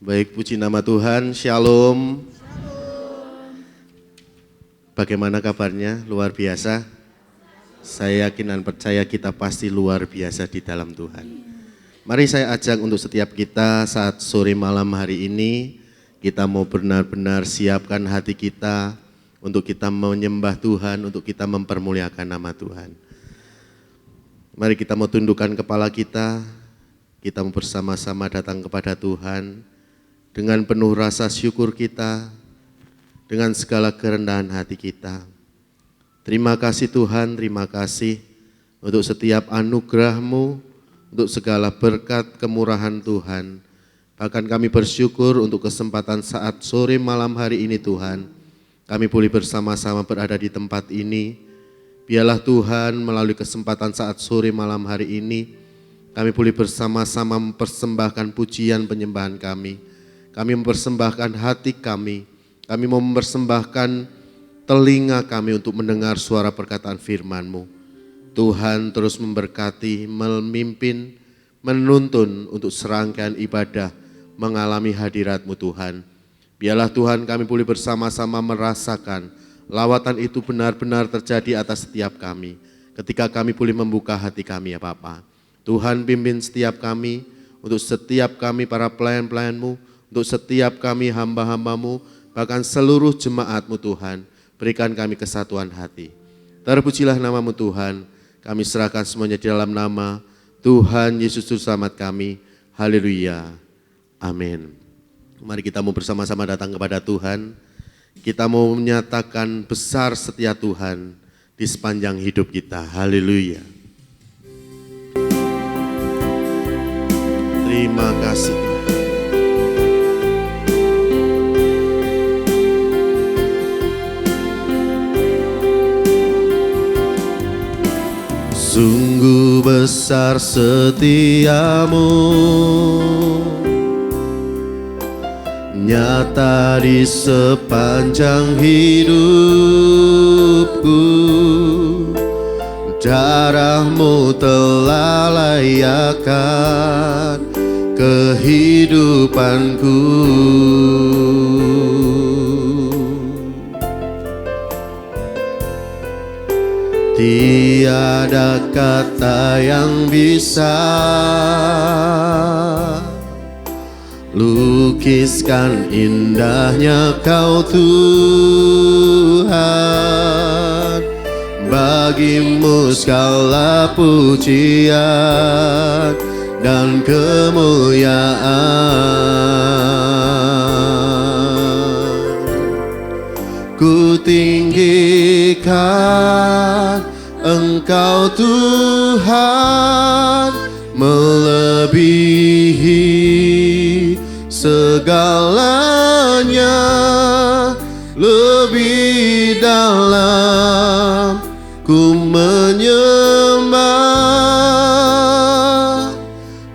Baik, puji nama Tuhan, Shalom. Bagaimana kabarnya? Luar biasa. Saya yakin dan percaya kita pasti luar biasa di dalam Tuhan. Mari saya ajak untuk setiap kita saat sore malam hari ini, kita mau benar-benar siapkan hati kita untuk kita menyembah Tuhan, untuk kita mempermuliakan nama Tuhan. Mari kita mau tundukkan kepala kita mau bersama-sama datang kepada Tuhan dengan penuh rasa syukur kita, dengan segala kerendahan hati kita. Terima kasih Tuhan, terima kasih untuk setiap anugerah-Mu, untuk segala berkat kemurahan Tuhan. Bahkan kami bersyukur untuk kesempatan saat sore malam hari ini Tuhan, kami boleh bersama-sama berada di tempat ini. Biarlah Tuhan melalui kesempatan saat sore malam hari ini, kami boleh bersama-sama mempersembahkan pujian penyembahan kami. Kami mempersembahkan hati kami mau mempersembahkan telinga kami untuk mendengar suara perkataan firman-Mu. Tuhan terus memberkati, memimpin, menuntun untuk serangkaian ibadah mengalami hadirat-Mu Tuhan. Biarlah Tuhan kami boleh bersama-sama merasakan lawatan itu benar-benar terjadi atas setiap kami. Ketika kami boleh membuka hati kami ya Bapa. Tuhan pimpin setiap kami, untuk setiap kami para pelayan-pelayan-Mu, untuk setiap kami hamba-hamba-Mu, bahkan seluruh jemaat-Mu Tuhan, berikan kami kesatuan hati. Terpujilah nama-Mu Tuhan, kami serahkan semuanya di dalam nama Tuhan Yesus Juru Selamat kami. Haleluya. Amin. Mari kita mau bersama-sama datang kepada Tuhan. Kita mau menyatakan besar setia Tuhan di sepanjang hidup kita. Haleluya. Terima kasih Tuhan. Sungguh besar setiamu, nyata di sepanjang hidupku. Darah-Mu telah layakkan kehidupanku. Tiada kata yang bisa lukiskan indahnya Kau Tuhan. Bagimu segala pujian dan kemuliaan. Ku tinggikan Engkau Tuhan, melebihi segalanya, lebih dalam ku menyembah,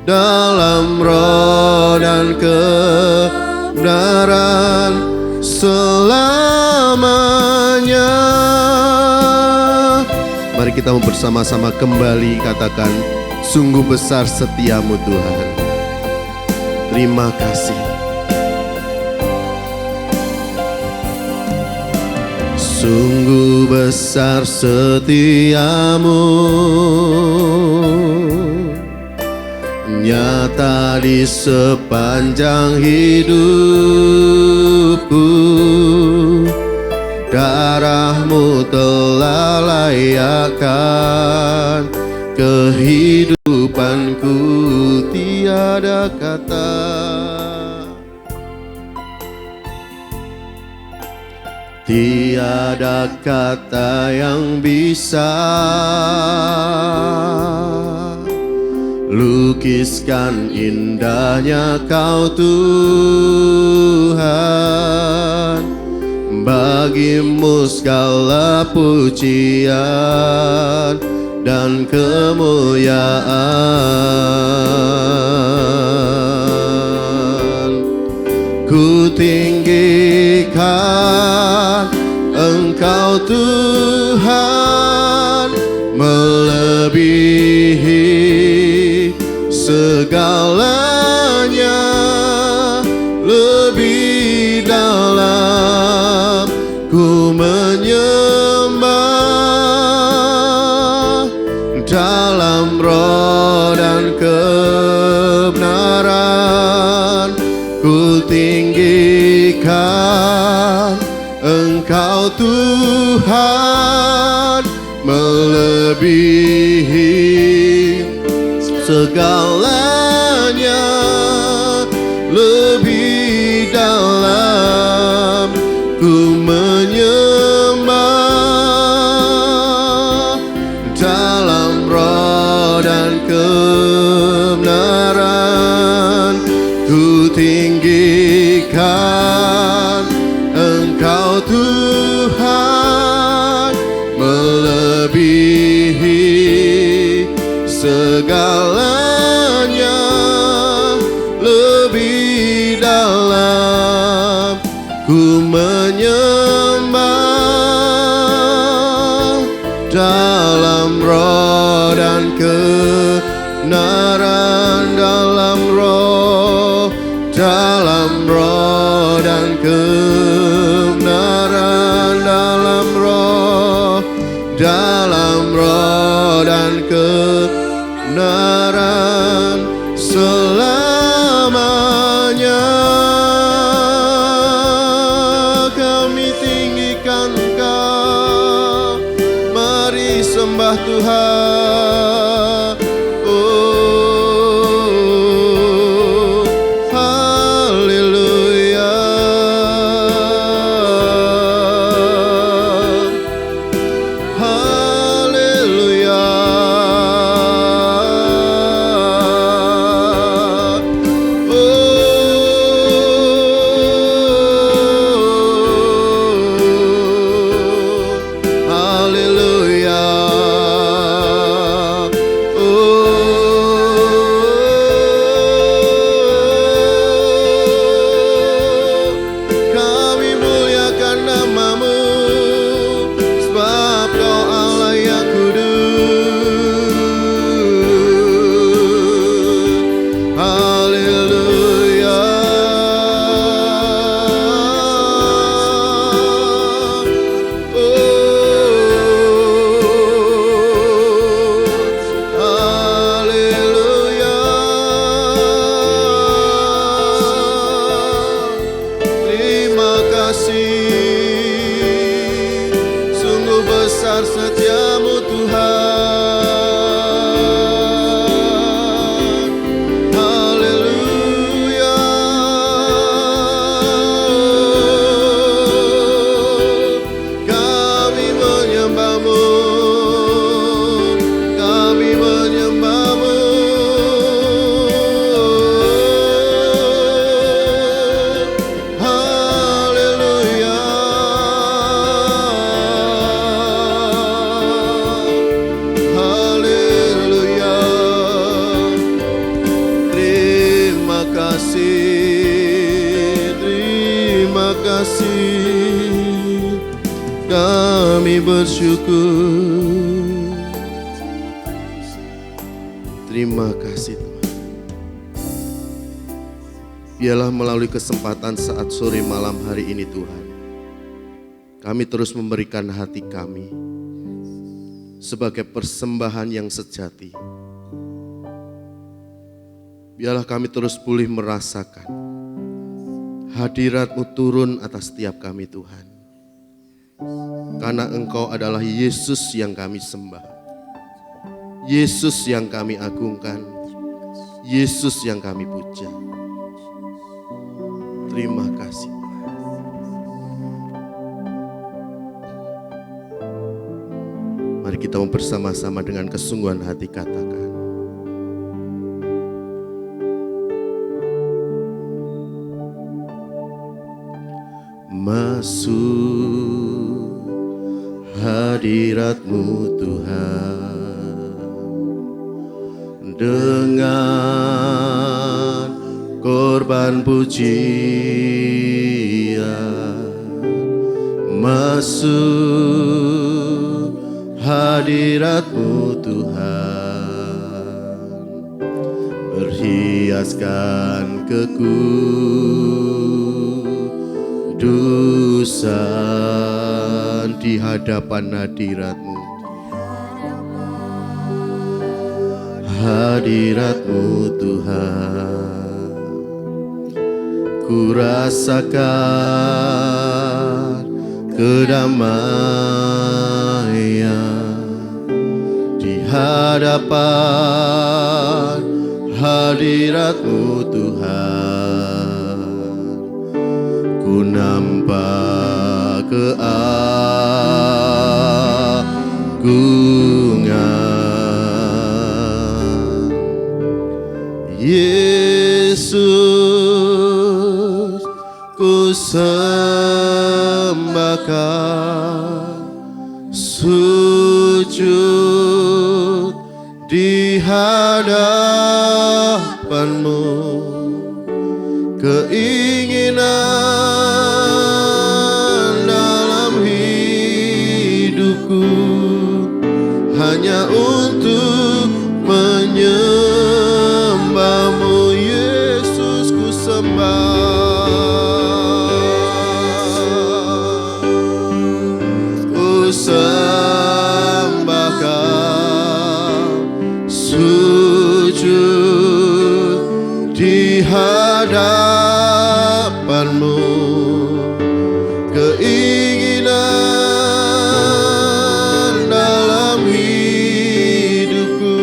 dalam roh dan kebenaran selamanya. Mari kita bersama-sama kembali katakan, sungguh besar setiamu Tuhan. Terima kasih. Sungguh besar setiamu, nyata di sepanjang hidupku. Darah-Mu telah layakkan kehidupanku. Tiada kata, tiada kata yang bisa lukiskan indahnya Kau Tuhan. Bagimu segala pujian dan kemuliaan. Ku tinggikan Engkau Tuhan, melebihi segalanya, ku tinggikan Engkau Tuhan, melebihi segalanya, lebih dalam ku menyembah, dalam roh dan kebenaran ku tinggikan Engkau Tuhan, melebihi segalanya, lebih dalam ku menyembah, dalam roh dan kebenaran, dalam roh dan kebenaran, dalam roh dan kebenaran selamanya. Kami tinggikan Engkau, mari sembah Tuhan. Oh, haleluya, haleluya. Setiamu Tuhan, haleluya. Kami menyembah-Mu, kami menyembah-Mu. Haleluya, haleluya. Terima kasih, kami bersyukur. Terima kasih Tuhan. Biarlah melalui kesempatan saat sore malam hari ini Tuhan, kami terus memberikan hati kami sebagai persembahan yang sejati. Biarlah kami terus pulih merasakan hadirat-Mu turun atas setiap kami Tuhan. Karena Engkau adalah Yesus yang kami sembah, Yesus yang kami agungkan, Yesus yang kami puja. Terima kasih. Mari kita bersama-sama dengan kesungguhan hati katakan, masuk hadirat-Mu Tuhan dengan korban pujian, masuk hadirat-Mu Tuhan, berhiaskan kekudusan di hadapan hadirat-Mu. Hadirat-Mu Tuhan, ku rasakan kedamaian di hadapan hadirat-Mu Tuhan. Ku nampak keagungan Yesus, ku sembahkan, sujud di hadapan-Mu. Keinginan dalam hidupku hanya untuk menyembah-Mu. Yesus, ku sembahkan, sujud di hadapan-Mu. Keinginan dalam hidupku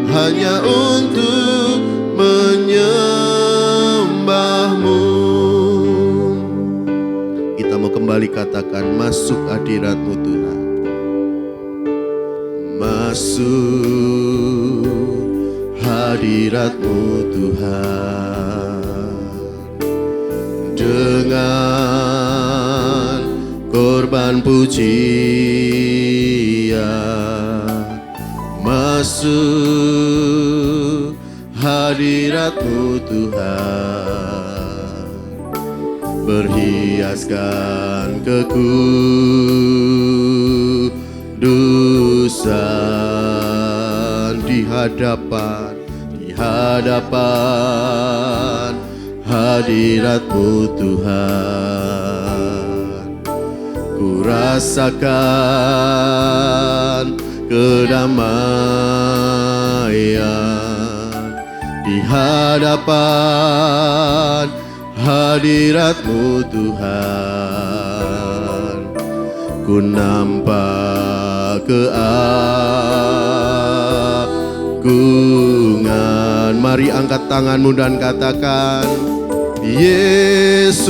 hanya untuk menyembah-Mu. Kita mau kembali katakan, masuk hadirat-Mu Tuhan. Masuk hadirat-Mu Tuhan, dengan korban pujian. Masuk hadirat-Mu Tuhan, berhiaskan kekudusan di hadapan hadirat-Mu Tuhan. Ku rasakan kedamaian di hadapan hadirat-Mu Tuhan. Ku nampak keagungan. Mari angkat tanganmu dan katakan, Yesus,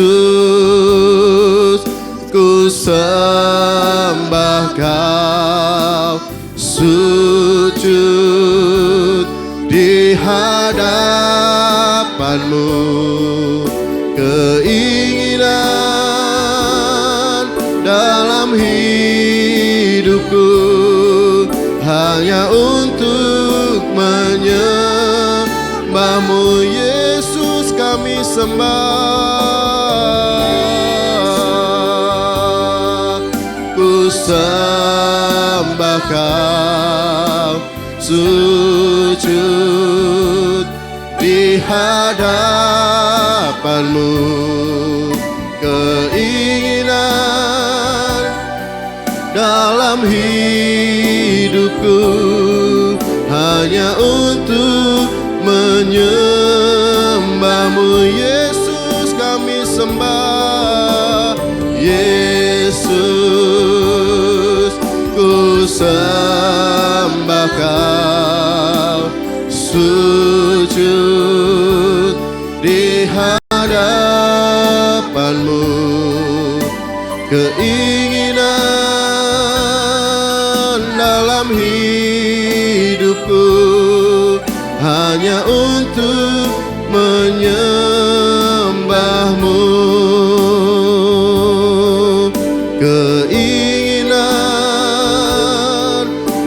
ku sembah Kau, sujud di hadapan-Mu. Keinginan dalam hidupku hanya untuk menyembah-Mu. Yesus, kami sembah. Ku sembah Kau, sujud di hadapan-Mu. Keinginan dalam hidupku hanya untuk menyembah-Mu. Yesus, kami sembah. Yesus, ku sembah Kau, sujud di hadapan-Mu. Keinginan dalam hidupku hanya untuk menyembah-Mu. Keinginan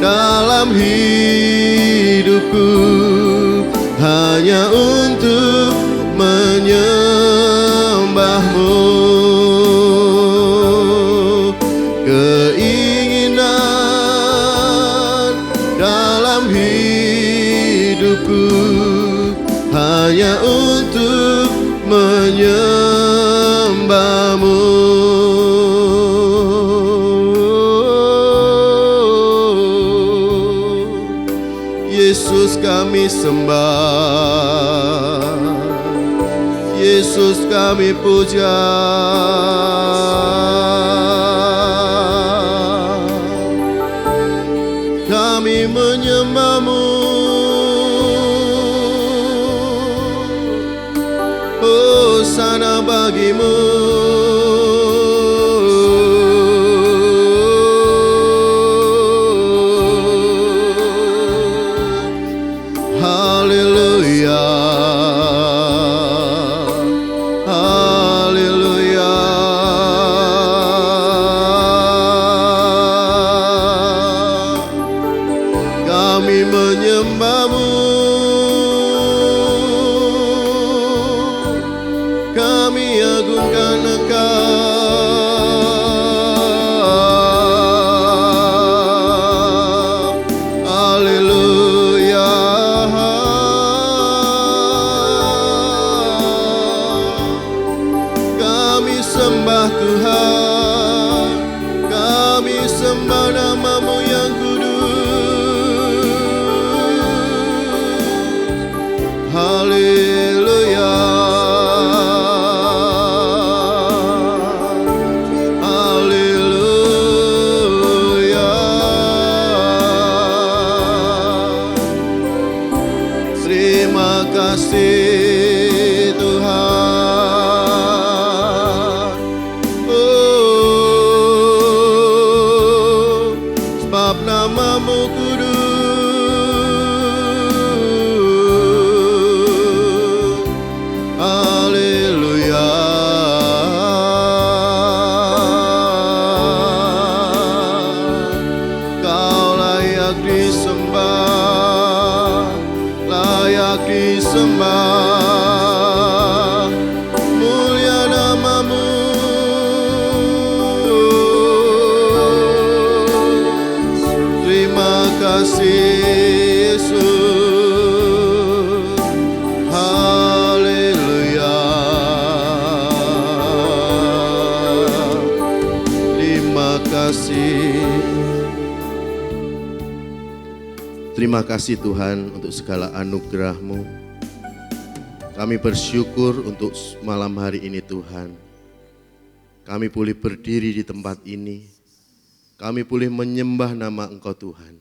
dalam hidupku hanya untuk menyembah-Mu. Keinginan dalam hidupku hanya untuk menyembah-Mu. Yesus, kami sembah. Yesus, Yesus kami puja. Kami menyembah-Mu. Hosana bagi-Mu. Haleluya. Haleluya. Kami menyembah-Mu. Kami agungkan Engkau. Haleluya. Kami sembah Tuhan. Kami sembah nama-Mu yang kudus. Haleluya. Haleluya. Terima kasih Tuhan. Oh, sebab nama-Mu kudus. Haleluya. Kau layak disembah, layak disembah. Mulia nama-Mu. Terima kasih Yesus. Haleluya. Terima kasih. Terima kasih Tuhan untuk segala anugerah-Mu. Kami bersyukur untuk malam hari ini Tuhan. Kami boleh berdiri di tempat ini. Kami boleh menyembah nama Engkau Tuhan.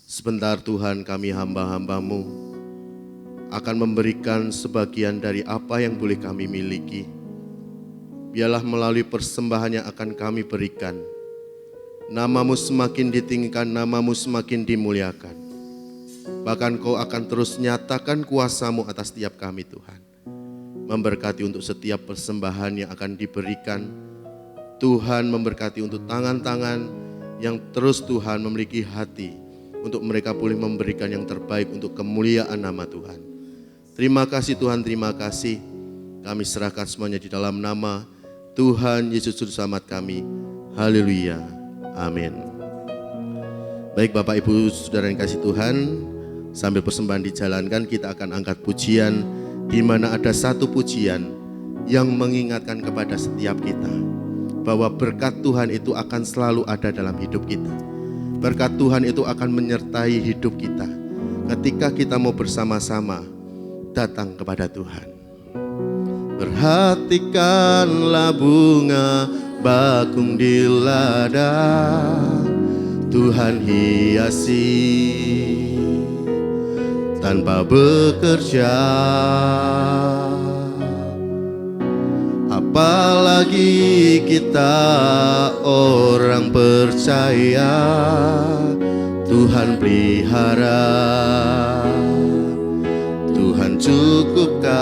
Sebentar Tuhan, kami hamba-hamba-Mu akan memberikan sebagian dari apa yang boleh kami miliki. Biarlah melalui persembahan yang akan kami berikan, nama-Mu semakin ditinggikan, nama-Mu semakin dimuliakan. Bahkan Kau akan terus nyatakan kuasa-Mu atas setiap kami Tuhan. Memberkati untuk setiap persembahan yang akan diberikan. Tuhan memberkati untuk tangan-tangan yang terus Tuhan memiliki hati untuk mereka boleh memberikan yang terbaik untuk kemuliaan nama Tuhan. Terima kasih Tuhan, terima kasih. Kami serahkan semuanya di dalam nama Tuhan Yesus Juru Selamat kami. Haleluya. Amin. Baik Bapak Ibu Saudara yang kasih Tuhan, sambil persembahan dijalankan kita akan angkat pujian, di mana ada satu pujian yang mengingatkan kepada setiap kita bahwa berkat Tuhan itu akan selalu ada dalam hidup kita. Berkat Tuhan itu akan menyertai hidup kita ketika kita mau bersama-sama datang kepada Tuhan. Perhatikanlah bunga bakung di ladang, Tuhan hiasi tanpa bekerja. Apalagi kita orang percaya, Tuhan pelihara, Tuhan cukupkan.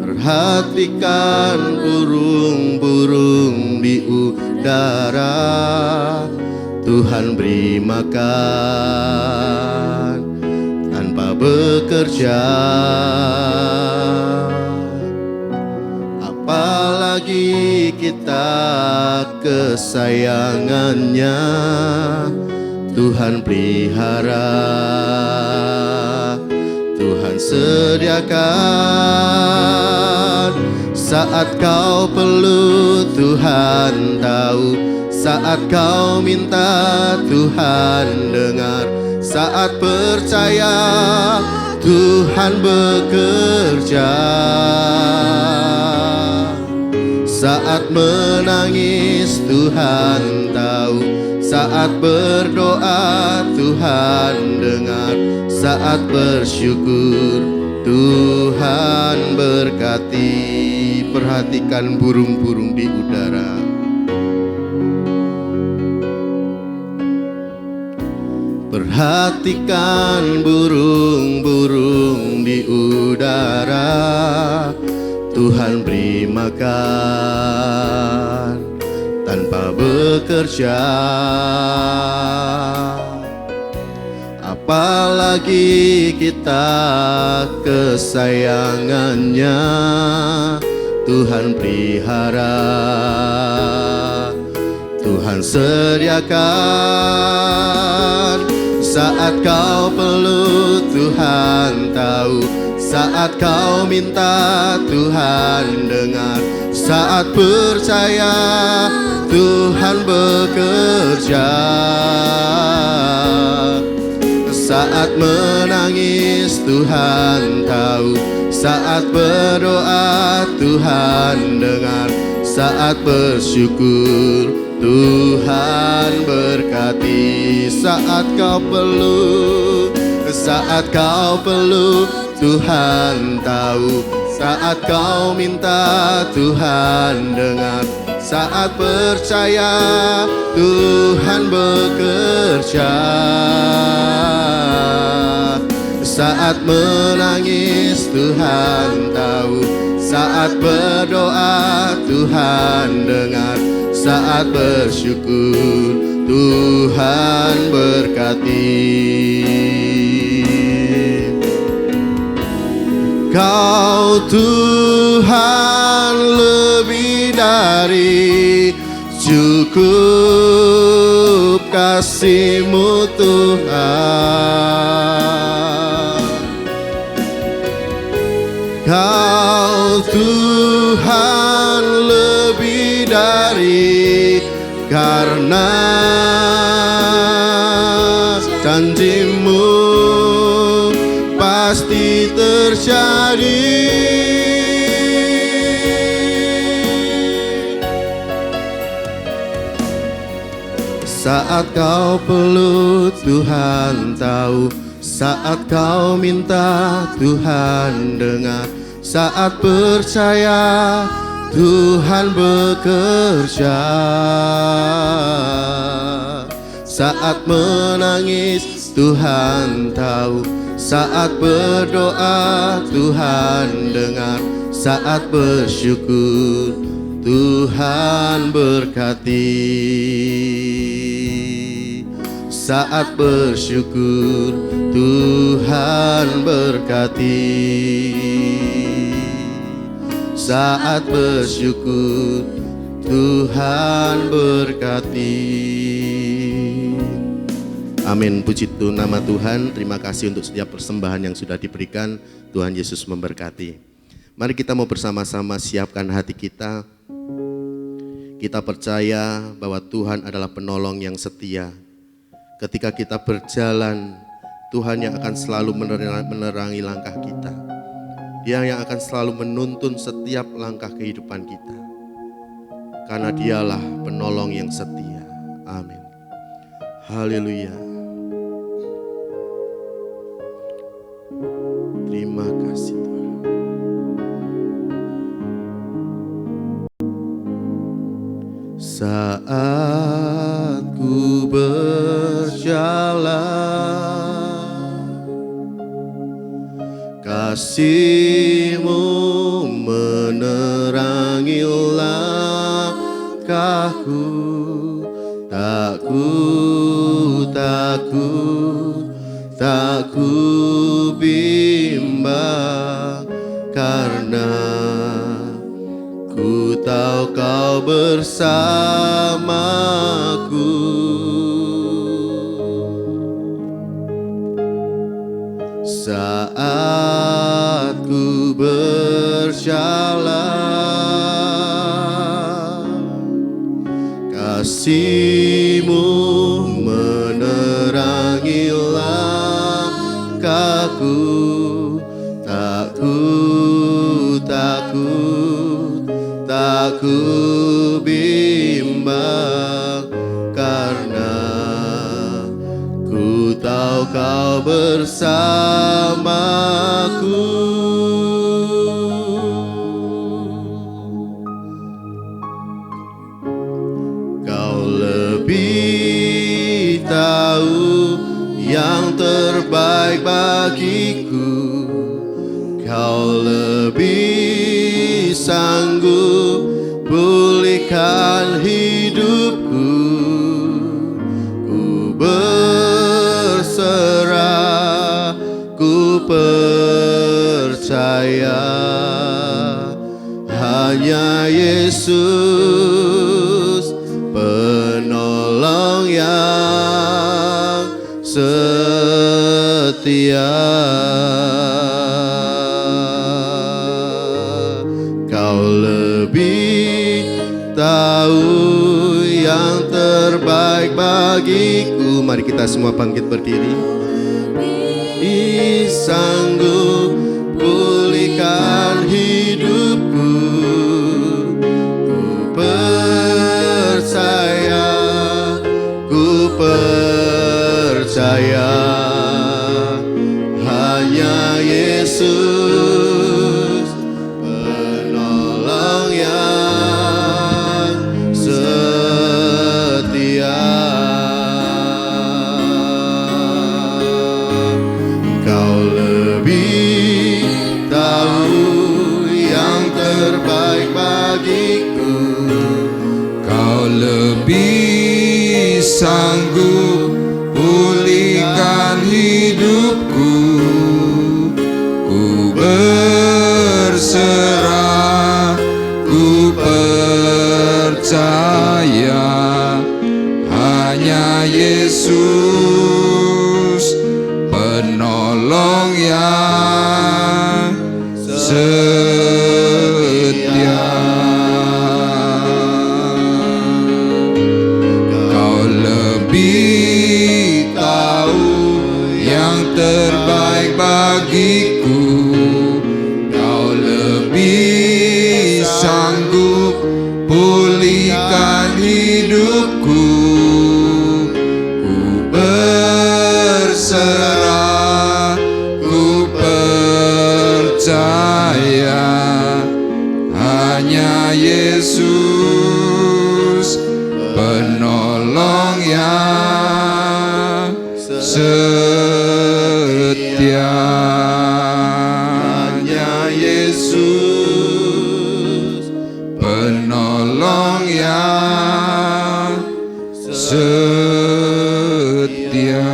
Perhatikan burung-burung di udara, Tuhan beri makan tanpa bekerja. Apalagi kita kesayangannya, Tuhan pelihara, Tuhan sediakan. Saat kau perlu Tuhan tahu, saat kau minta Tuhan dengar, saat percaya Tuhan bekerja. Saat menangis Tuhan tahu, saat berdoa Tuhan dengar, saat bersyukur Tuhan berkati. Perhatikan burung-burung di udara. Perhatikan burung-burung di udara. Tuhan beri makan tanpa bekerja. Apalagi kita kesayangannya, Tuhan pelihara, Tuhan sediakan. Saat kau perlu Tuhan tahu, saat kau minta Tuhan dengar, saat percaya Tuhan bekerja. Saat menangis Tuhan tahu, saat berdoa Tuhan dengar, saat bersyukur Tuhan berkati. Saat kau perlu, saat kau perlu Tuhan tahu, saat kau minta Tuhan dengar, saat percaya Tuhan bekerja. Saat menangis Tuhan tahu, saat berdoa Tuhan dengar, saat bersyukur Tuhan berkati. Kau Tuhan lebih dari cukup, kasih-Mu Tuhan. Kau Tuhan lebih dari, karena janji-Mu pasti terjadi. Saat kau perlu Tuhan tahu, saat kau minta Tuhan dengar, saat percaya Tuhan bekerja. Saat menangis Tuhan tahu, saat berdoa Tuhan dengar, saat bersyukur Tuhan berkati. Saat bersyukur Tuhan berkati. Saat bersyukur Tuhan berkati. Amin. Puji Tuhan nama Tuhan. Terima kasih untuk setiap persembahan yang sudah diberikan. Tuhan Yesus memberkati. Mari kita mau bersama-sama siapkan hati kita. Kita percaya bahwa Tuhan adalah penolong yang setia. Ketika kita berjalan, Tuhan yang akan selalu menerangi langkah kita. Dia yang akan selalu menuntun setiap langkah kehidupan kita. Karena Dialah penolong yang setia. Amin. Haleluya. Terima kasih Tuhan. Saat ku berjalan, kasih-Mu menerangi langkahku. Tak ku bimbang, karena ku tahu Kau bersamaku. Saat ku berjalan, kasih-Mu menerangi langkahku. Tak ku takut, tak ku bimbang, karena ku tahu kau bersamaku. Kau lebih tahu yang terbaik bagiku. Kau lebih sanggup pulihkan hidupku. Ku berserah, ku percaya, hanya Yesus penolong yang setia. Kau lebih tahu yang terbaik bagiku. Mari kita semua bangkit berdiri. Sanggup pulihkan hidupku. Ku percaya, ku percaya, hanya Yesus penolong yang setia. Kau lebih tahu yang terbaik bagiku. Kau lebih sanggup pulihkan hidupku. Ku berserah, ku percaya, hanya Yesus penolong yang setia. Kau lebih tahu yang terbaik bagiku. Kau lebih sanggup pulihkan hidupku. Ku berserah, ku percaya, hanya Yesus penolong yang setia. Hanya Yesus penolong yang setia.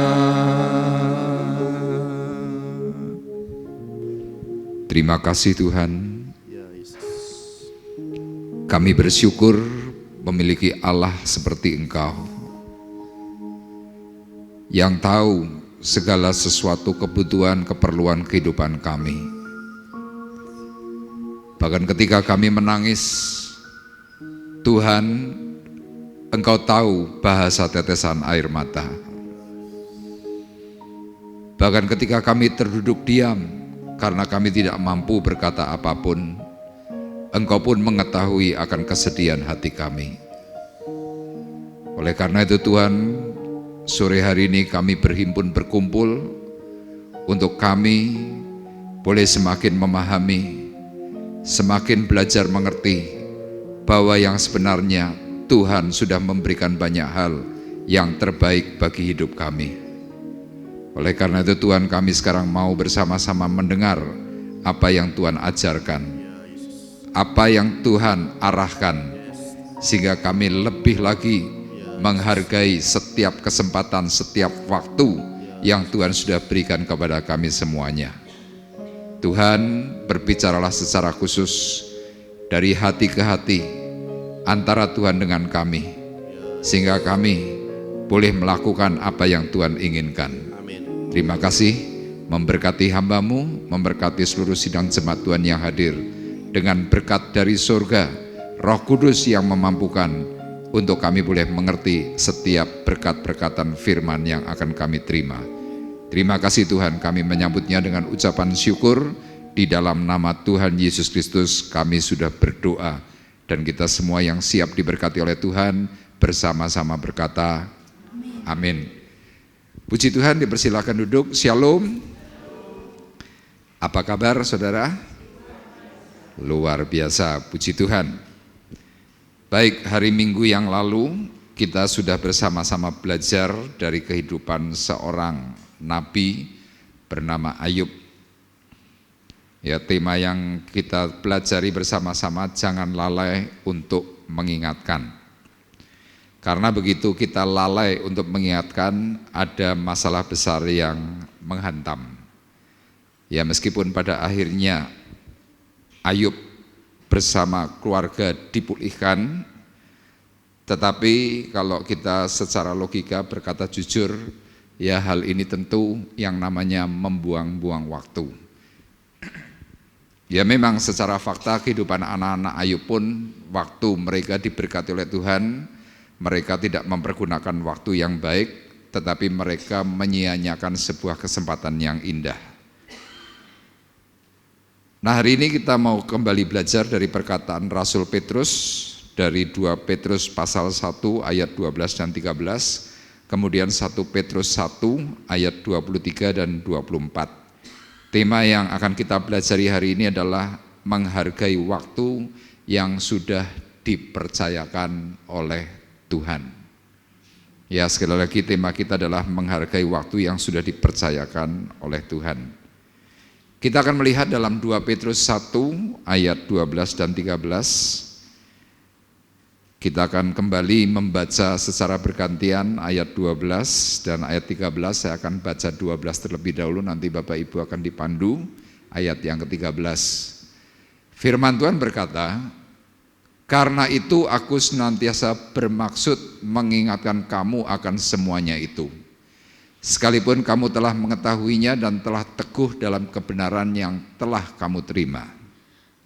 Terima kasih Tuhan. Kami bersyukur memiliki Allah seperti Engkau, yang tahu segala sesuatu kebutuhan, keperluan kehidupan kami. Bahkan ketika kami menangis, Tuhan, Engkau tahu bahasa tetesan air mata. Bahkan ketika kami terduduk diam karena kami tidak mampu berkata apapun, Engkau pun mengetahui akan kesedihan hati kami. Oleh karena itu Tuhan, sore hari ini kami berkumpul untuk kami boleh semakin memahami, semakin belajar mengerti bahwa yang sebenarnya Tuhan sudah memberikan banyak hal yang terbaik bagi hidup kami. Oleh karena itu Tuhan, kami sekarang mau bersama-sama mendengar apa yang Tuhan ajarkan, apa yang Tuhan arahkan, sehingga kami lebih lagi menghargai setiap kesempatan, setiap waktu yang Tuhan sudah berikan kepada kami semuanya. Tuhan, berbicaralah secara khusus dari hati ke hati antara Tuhan dengan kami, sehingga kami boleh melakukan apa yang Tuhan inginkan. Terima kasih, memberkati hamba-Mu, memberkati seluruh sidang jemaat Tuhan yang hadir, dengan berkat dari surga, Roh Kudus yang memampukan untuk kami boleh mengerti setiap berkat-berkatan firman yang akan kami terima. Terima kasih Tuhan, kami menyambutnya dengan ucapan syukur Di dalam nama Tuhan Yesus Kristus kami sudah berdoa, dan kita semua yang siap diberkati oleh Tuhan bersama-sama berkata amin. Puji Tuhan, dipersilakan duduk. Shalom. Apa kabar saudara? Luar biasa, puji Tuhan. Baik, hari Minggu yang lalu kita sudah bersama-sama belajar dari kehidupan seorang nabi bernama Ayub. Ya, tema yang kita pelajari bersama-sama, jangan lalai untuk mengingatkan. Karena begitu kita lalai untuk mengingatkan, ada masalah besar yang menghantam. Ya, meskipun pada akhirnya Ayub bersama keluarga dipulihkan, tetapi kalau kita secara logika berkata jujur, ya hal ini tentu yang namanya membuang-buang waktu. Ya memang secara fakta kehidupan anak-anak Ayub pun, waktu mereka diberkati oleh Tuhan, mereka tidak mempergunakan waktu yang baik, tetapi mereka menyia-nyiakan sebuah kesempatan yang indah. Nah, hari ini kita mau kembali belajar dari perkataan Rasul Petrus, dari 2 Petrus pasal 1 ayat 12 dan 13, kemudian 1 Petrus 1 ayat 23 dan 24. Tema yang akan kita pelajari hari ini adalah menghargai waktu yang sudah dipercayakan oleh Tuhan. Ya, sekali lagi tema kita adalah menghargai waktu yang sudah dipercayakan oleh Tuhan. Kita akan melihat dalam 2 Petrus 1 ayat 12 dan 13. Kita akan kembali membaca secara bergantian ayat 12 dan ayat 13. Saya akan baca 12 terlebih dahulu, nanti Bapak Ibu akan dipandu ayat yang ke-13. Firman Tuhan berkata, "Karena itu aku senantiasa bermaksud mengingatkan kamu akan semuanya itu. Sekalipun kamu telah mengetahuinya dan telah teguh dalam kebenaran yang telah kamu terima.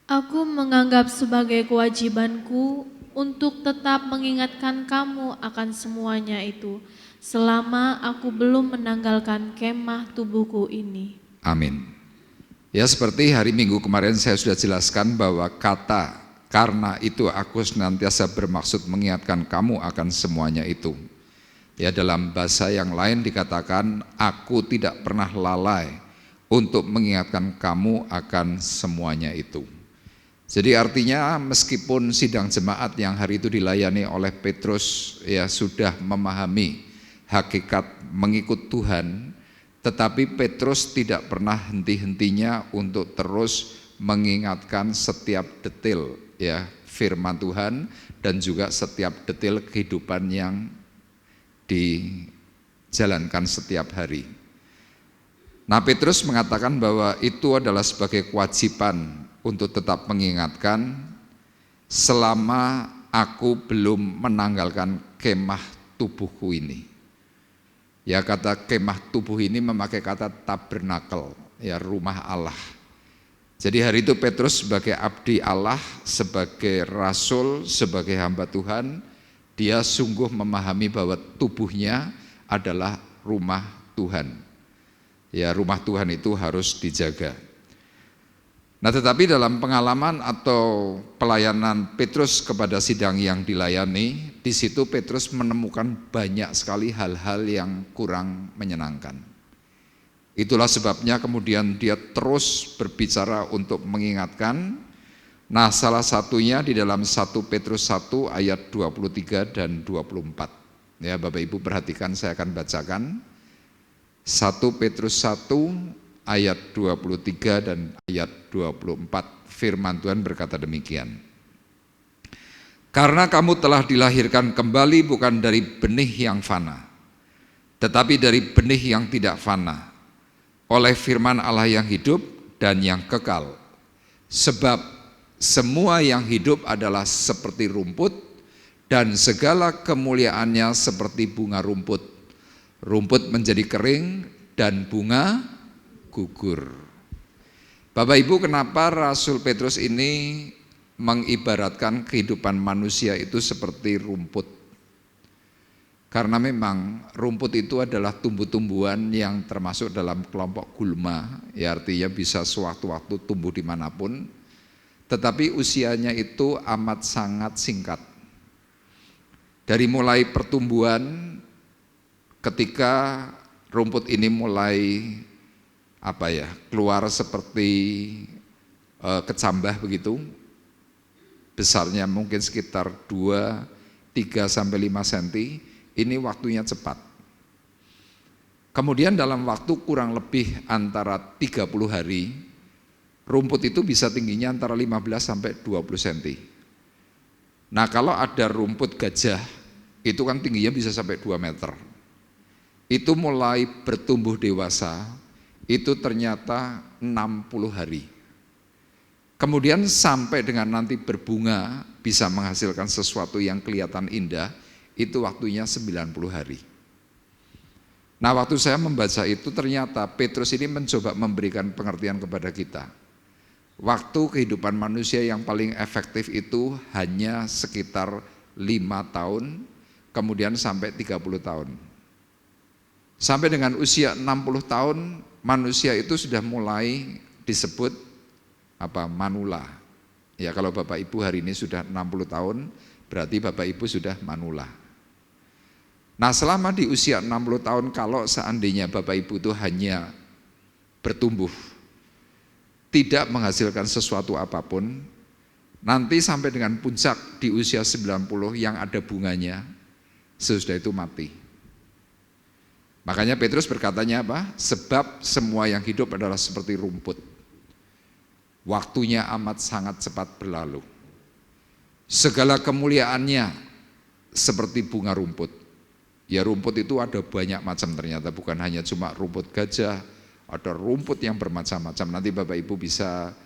Aku menganggap sebagai kewajibanku untuk tetap mengingatkan kamu akan semuanya itu, selama aku belum menanggalkan kemah tubuhku ini." Amin. Ya, seperti hari Minggu kemarin saya sudah jelaskan bahwa kata "karena itu aku senantiasa bermaksud mengingatkan kamu akan semuanya itu", ya dalam bahasa yang lain dikatakan aku tidak pernah lalai untuk mengingatkan kamu akan semuanya itu. Jadi artinya meskipun sidang jemaat yang hari itu dilayani oleh Petrus ya sudah memahami hakikat mengikut Tuhan, tetapi Petrus tidak pernah henti-hentinya untuk terus mengingatkan setiap detail ya firman Tuhan dan juga setiap detail kehidupan yang dijalankan setiap hari. Nah, Petrus mengatakan bahwa itu adalah sebagai kewajiban untuk tetap mengingatkan selama aku belum menanggalkan kemah tubuhku ini. Ya, kata kemah tubuh ini memakai kata tabernakel, ya rumah Allah. Jadi hari itu Petrus sebagai abdi Allah, sebagai rasul, sebagai hamba Tuhan, dia sungguh memahami bahwa tubuhnya adalah rumah Tuhan. Ya, rumah Tuhan itu harus dijaga. Nah, tetapi dalam pengalaman atau pelayanan Petrus kepada sidang yang dilayani, di situ Petrus menemukan banyak sekali hal-hal yang kurang menyenangkan. Itulah sebabnya kemudian dia terus berbicara untuk mengingatkan. Nah, salah satunya di dalam 1 Petrus 1 ayat 23 dan 24. Ya, Bapak Ibu perhatikan, saya akan bacakan. 1 Petrus 1 ayat 23 dan ayat 24, firman Tuhan berkata demikian. "Karena kamu telah dilahirkan kembali bukan dari benih yang fana, tetapi dari benih yang tidak fana, oleh firman Allah yang hidup dan yang kekal. Sebab semua yang hidup adalah seperti rumput, dan segala kemuliaannya seperti bunga rumput. Rumput menjadi kering dan bunga gugur." Bapak Ibu, kenapa Rasul Petrus ini mengibaratkan kehidupan manusia itu seperti rumput? Karena memang rumput itu adalah tumbuh-tumbuhan yang termasuk dalam kelompok gulma, ya artinya bisa sewaktu-waktu tumbuh dimanapun, tetapi usianya itu amat sangat singkat. Dari mulai pertumbuhan, ketika rumput ini mulai keluar seperti kecambah begitu, besarnya mungkin sekitar 2, 3 sampai 5 cm. Ini waktunya cepat. Kemudian dalam waktu kurang lebih antara 30 hari, rumput itu bisa tingginya antara 15 sampai 20 cm. Nah, kalau ada rumput gajah, itu kan tingginya bisa sampai 2 meter. Itu mulai bertumbuh dewasa, itu ternyata 60 hari. Kemudian sampai dengan nanti berbunga, bisa menghasilkan sesuatu yang kelihatan indah, itu waktunya 90 hari. Nah, waktu saya membaca itu ternyata Petrus ini mencoba memberikan pengertian kepada kita. Waktu kehidupan manusia yang paling efektif itu hanya sekitar 5 tahun, kemudian sampai 30 tahun. Sampai dengan usia 60 tahun, manusia itu sudah mulai disebut manula. Ya, kalau Bapak Ibu hari ini sudah 60 tahun, berarti Bapak Ibu sudah manula. Nah, selama di usia 60 tahun, kalau seandainya Bapak Ibu itu hanya bertumbuh, tidak menghasilkan sesuatu apapun, nanti sampai dengan puncak di usia 90 yang ada bunganya, sesudah itu mati. Makanya Petrus berkatanya apa? Sebab semua yang hidup adalah seperti rumput. Waktunya amat sangat cepat berlalu. Segala kemuliaannya seperti bunga rumput. Ya, rumput itu ada banyak macam ternyata, bukan hanya cuma rumput gajah, ada rumput yang bermacam-macam. Nanti Bapak Ibu bisa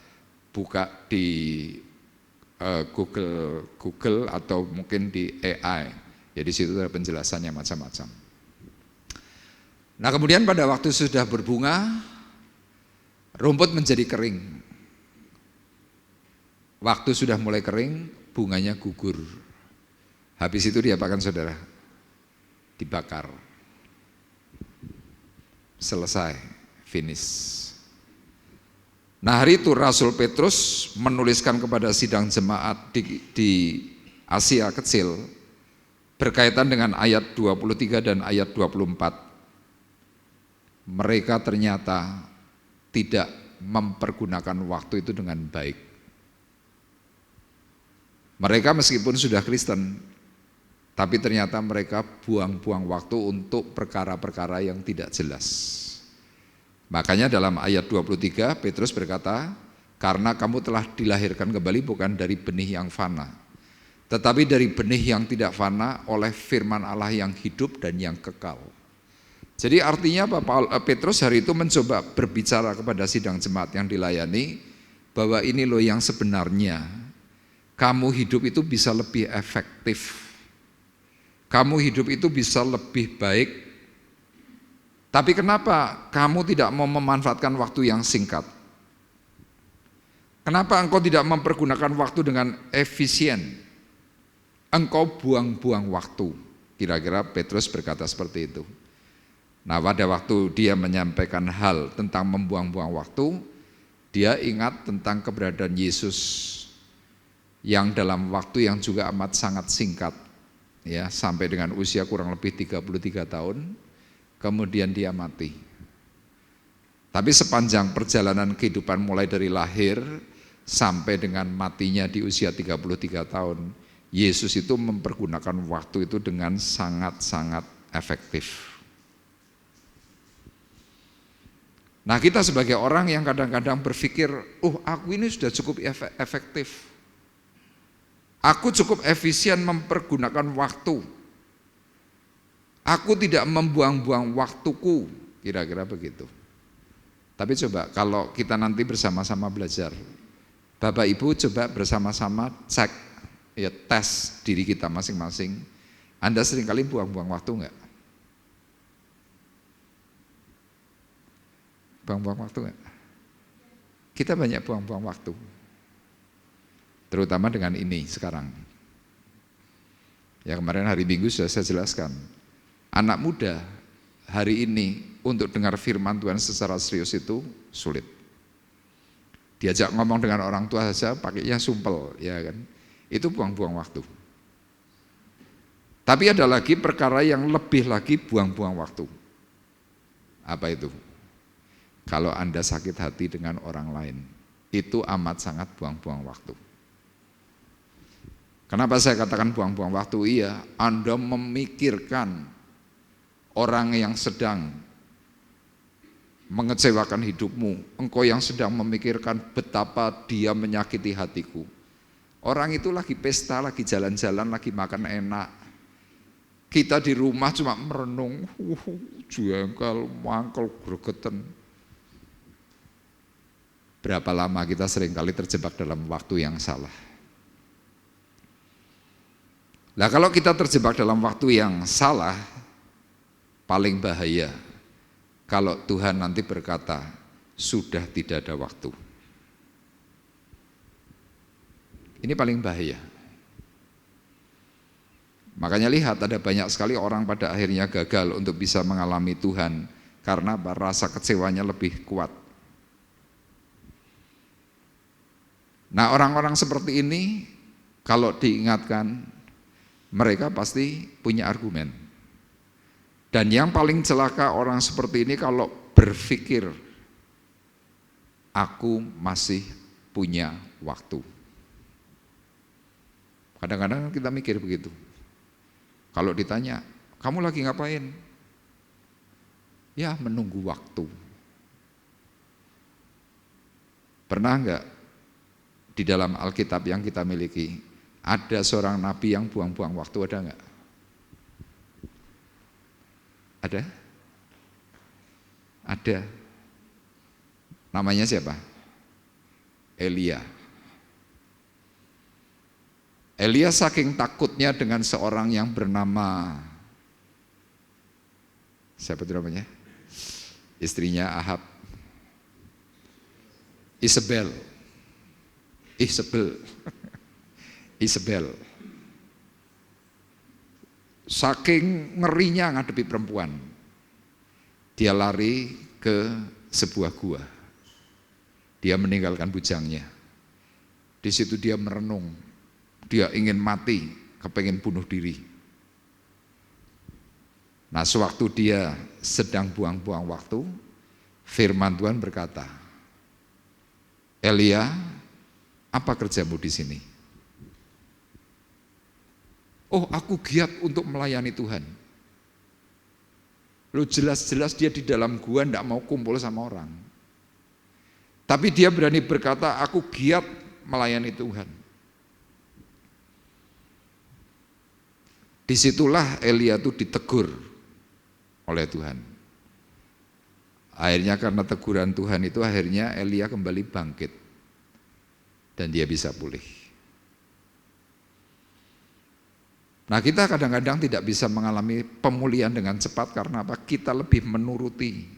buka di Google atau mungkin di AI. Ya, di situ ada penjelasannya macam-macam. Nah, kemudian pada waktu sudah berbunga, rumput menjadi kering. Waktu sudah mulai kering, bunganya gugur. Habis itu diapakan saudara? Dibakar. Selesai, finish. Nah, hari itu Rasul Petrus menuliskan kepada sidang jemaat di Asia Kecil berkaitan dengan ayat 23 dan ayat 24. Mereka ternyata tidak mempergunakan waktu itu dengan baik. Mereka meskipun sudah Kristen, tapi ternyata mereka buang-buang waktu untuk perkara-perkara yang tidak jelas. Makanya dalam ayat 23 Petrus berkata, karena kamu telah dilahirkan kembali bukan dari benih yang fana, tetapi dari benih yang tidak fana oleh firman Allah yang hidup dan yang kekal. Jadi artinya Petrus hari itu mencoba berbicara kepada sidang jemaat yang dilayani, bahwa ini loh yang sebenarnya, kamu hidup itu bisa lebih efektif. Kamu hidup itu bisa lebih baik. Tapi kenapa kamu tidak mau memanfaatkan waktu yang singkat? Kenapa engkau tidak mempergunakan waktu dengan efisien? Engkau buang-buang waktu. Kira-kira Petrus berkata seperti itu. Nah, pada waktu dia menyampaikan hal tentang membuang-buang waktu, dia ingat tentang keberadaan Yesus yang dalam waktu yang juga amat sangat singkat, ya, sampai dengan usia kurang lebih 33 tahun, kemudian dia mati. Tapi sepanjang perjalanan kehidupan mulai dari lahir sampai dengan matinya di usia 33 tahun, Yesus itu mempergunakan waktu itu dengan sangat-sangat efektif. Nah, kita sebagai orang yang kadang-kadang berpikir, aku ini sudah cukup efektif. Aku cukup efisien mempergunakan waktu. Aku tidak membuang-buang waktuku, kira-kira begitu. Tapi coba kalau kita nanti bersama-sama belajar, Bapak Ibu coba bersama-sama cek, ya, tes diri kita masing-masing. Anda seringkali buang-buang waktu enggak? Buang-buang waktu enggak? Kita banyak buang-buang waktu. Terutama dengan ini sekarang. Ya, kemarin hari Minggu sudah saya jelaskan. Anak muda hari ini untuk dengar firman Tuhan secara serius itu sulit. Diajak ngomong dengan orang tua saja pakainya sumpel, ya kan? Itu buang-buang waktu. Tapi ada lagi perkara yang lebih lagi buang-buang waktu. Apa itu? Kalau Anda sakit hati dengan orang lain, itu amat sangat buang-buang waktu. Kenapa saya katakan buang-buang waktu? Iya, Anda memikirkan orang yang sedang mengecewakan hidupmu, engkau yang sedang memikirkan betapa dia menyakiti hatiku. Orang itu lagi pesta, lagi jalan-jalan, lagi makan enak. Kita di rumah cuma merenung, jengkel, mangkel, gregeten. Berapa lama kita seringkali terjebak dalam waktu yang salah. Nah, kalau kita terjebak dalam waktu yang salah, paling bahaya kalau Tuhan nanti berkata, sudah tidak ada waktu. Ini paling bahaya. Makanya lihat, ada banyak sekali orang pada akhirnya gagal untuk bisa mengalami Tuhan karena rasa kecewanya lebih kuat. Nah, orang-orang seperti ini kalau diingatkan, mereka pasti punya argumen. Dan yang paling celaka orang seperti ini kalau berpikir, aku masih punya waktu. Kadang-kadang kita mikir begitu. Kalau ditanya, kamu lagi ngapain? Ya, menunggu waktu. Pernah enggak di dalam Alkitab yang kita miliki, ada seorang nabi yang buang-buang waktu, ada enggak? Ada? Ada. Namanya siapa? Elia. Elia saking takutnya dengan seorang yang bernama, siapa itu namanya? Istrinya Ahab, Isabel. Saking ngerinya ngadepi perempuan, dia lari ke sebuah gua. Dia meninggalkan bujangnya. Di situ dia merenung. Dia ingin mati, kepengen bunuh diri. Nah, sewaktu dia sedang buang-buang waktu, firman Tuhan berkata, Elia, apa kerjamu di sini? Oh, aku giat untuk melayani Tuhan. Lu jelas-jelas dia di dalam gua enggak mau kumpul sama orang. Tapi dia berani berkata, aku giat melayani Tuhan. Disitulah Elia itu ditegur oleh Tuhan. Akhirnya karena teguran Tuhan itu, akhirnya Elia kembali bangkit. Dan dia bisa pulih. Nah, kita kadang-kadang tidak bisa mengalami pemulihan dengan cepat karena apa? Kita lebih menuruti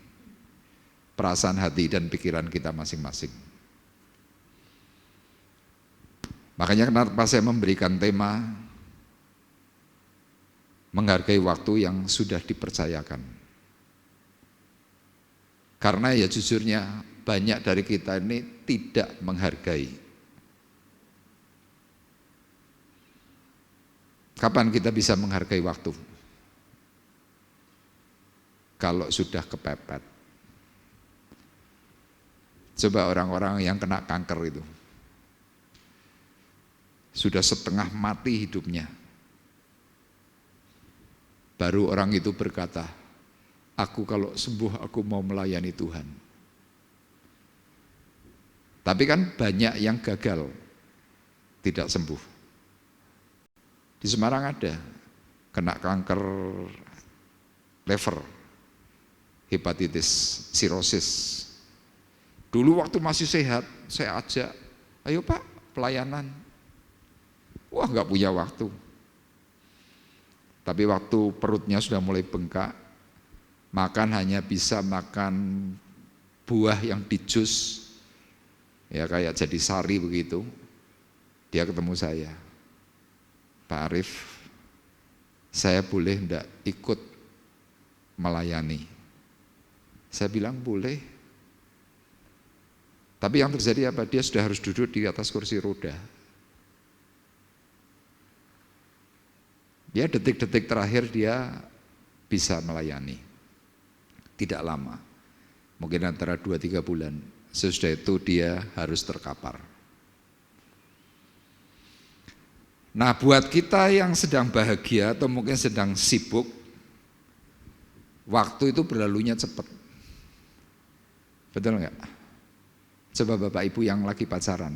perasaan hati dan pikiran kita masing-masing. Makanya kenapa saya memberikan tema menghargai waktu yang sudah dipercayakan. Karena ya jujurnya banyak dari kita ini tidak menghargai. Kapan kita bisa menghargai waktu? Kalau sudah kepepet. Coba orang-orang yang kena kanker itu. Sudah setengah mati hidupnya. Baru orang itu berkata, aku kalau sembuh aku mau melayani Tuhan. Tapi kan banyak yang gagal, tidak sembuh. Di Semarang ada, kena kanker liver, hepatitis, sirosis. Dulu waktu masih sehat, saya ajak, ayo Pak, pelayanan. Wah, nggak punya waktu. Tapi waktu perutnya sudah mulai bengkak, makan hanya bisa makan buah yang dijus, ya kayak jadi sari begitu. Dia ketemu saya, Pak Arif, saya boleh enggak ikut melayani. Saya bilang boleh. Tapi yang terjadi apa? Dia sudah harus duduk di atas kursi roda. Ya, detik-detik terakhir dia bisa melayani. Tidak lama. Mungkin antara 2-3 bulan. Sesudah itu dia harus terkapar. Nah, buat kita yang sedang bahagia atau mungkin sedang sibuk, waktu itu berlalunya cepat. Betul enggak? Coba Bapak Ibu yang lagi pacaran,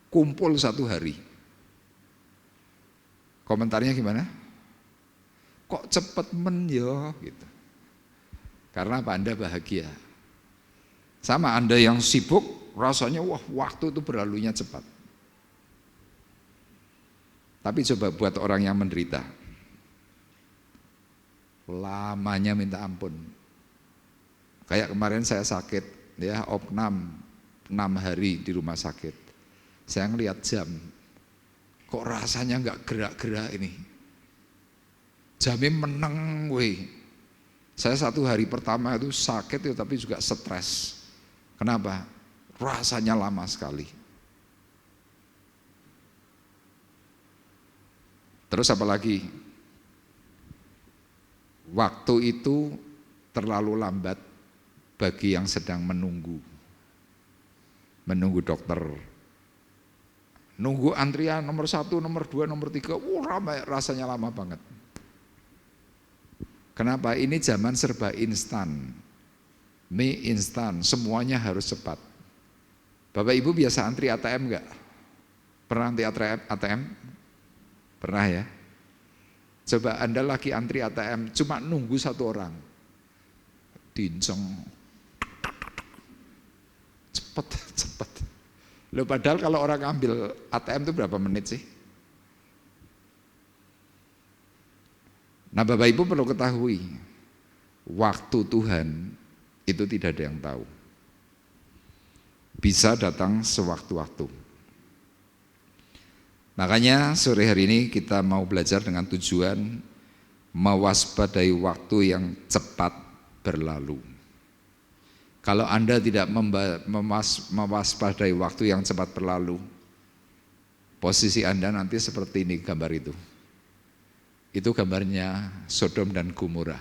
kumpul 1 hari. Komentarnya gimana? Kok cepet men ya? Gitu. Karena apa? Anda bahagia. Sama Anda yang sibuk, rasanya wah waktu itu berlalunya cepat. Tapi coba buat orang yang menderita, lamanya minta ampun. Kayak kemarin saya sakit, ya opnam 6 hari di rumah sakit. Saya ngelihat jam, kok rasanya nggak gerak-gerak ini. Jamnya meneng, weh. Saya 1 hari pertama itu sakit ya, tapi juga stres. Kenapa? Rasanya lama sekali. Terus apa lagi? Waktu itu terlalu lambat bagi yang sedang menunggu dokter. Nunggu antrian nomor 1, nomor 2, nomor 3, ramai, rasanya lama banget. Kenapa? Ini zaman serba instan, mie instan, semuanya harus cepat. Bapak Ibu biasa antri ATM enggak? Pernah antri ATM? Pernah ya? Coba Anda lagi antri ATM, cuma nunggu 1 orang. Dinceng. Cepet. Loh, padahal kalau orang ambil ATM itu berapa menit sih? Nah, Bapak Ibu perlu ketahui, waktu Tuhan itu tidak ada yang tahu. Bisa datang sewaktu-waktu. Makanya sore hari ini kita mau belajar dengan tujuan mewaspadai waktu yang cepat berlalu. Kalau Anda tidak mewaspadai waktu yang cepat berlalu, posisi Anda nanti seperti ini gambar itu. Itu gambarnya Sodom dan Gomora.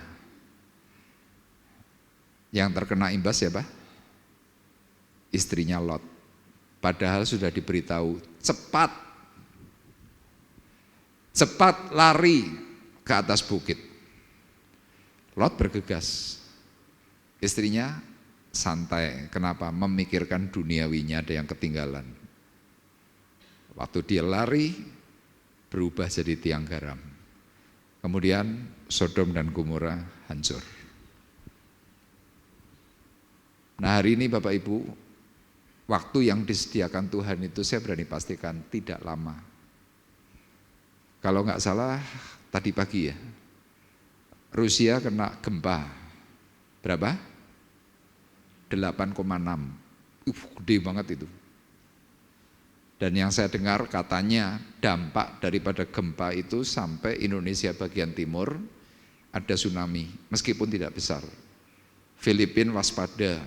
Yang terkena imbas siapa? Istrinya Lot. Padahal sudah diberitahu, cepat lari ke atas bukit. Lot bergegas. Istrinya santai. Kenapa? Memikirkan duniawinya, ada yang ketinggalan. Waktu dia lari, berubah jadi tiang garam. Kemudian Sodom dan Gomora hancur. Nah, hari ini Bapak Ibu, waktu yang disediakan Tuhan itu saya berani pastikan tidak lama. Kalau nggak salah tadi pagi ya, Rusia kena gempa. Berapa? 8,6. Gede banget itu. Dan yang saya dengar katanya dampak daripada gempa itu sampai Indonesia bagian timur ada tsunami, meskipun tidak besar. Filipina waspada,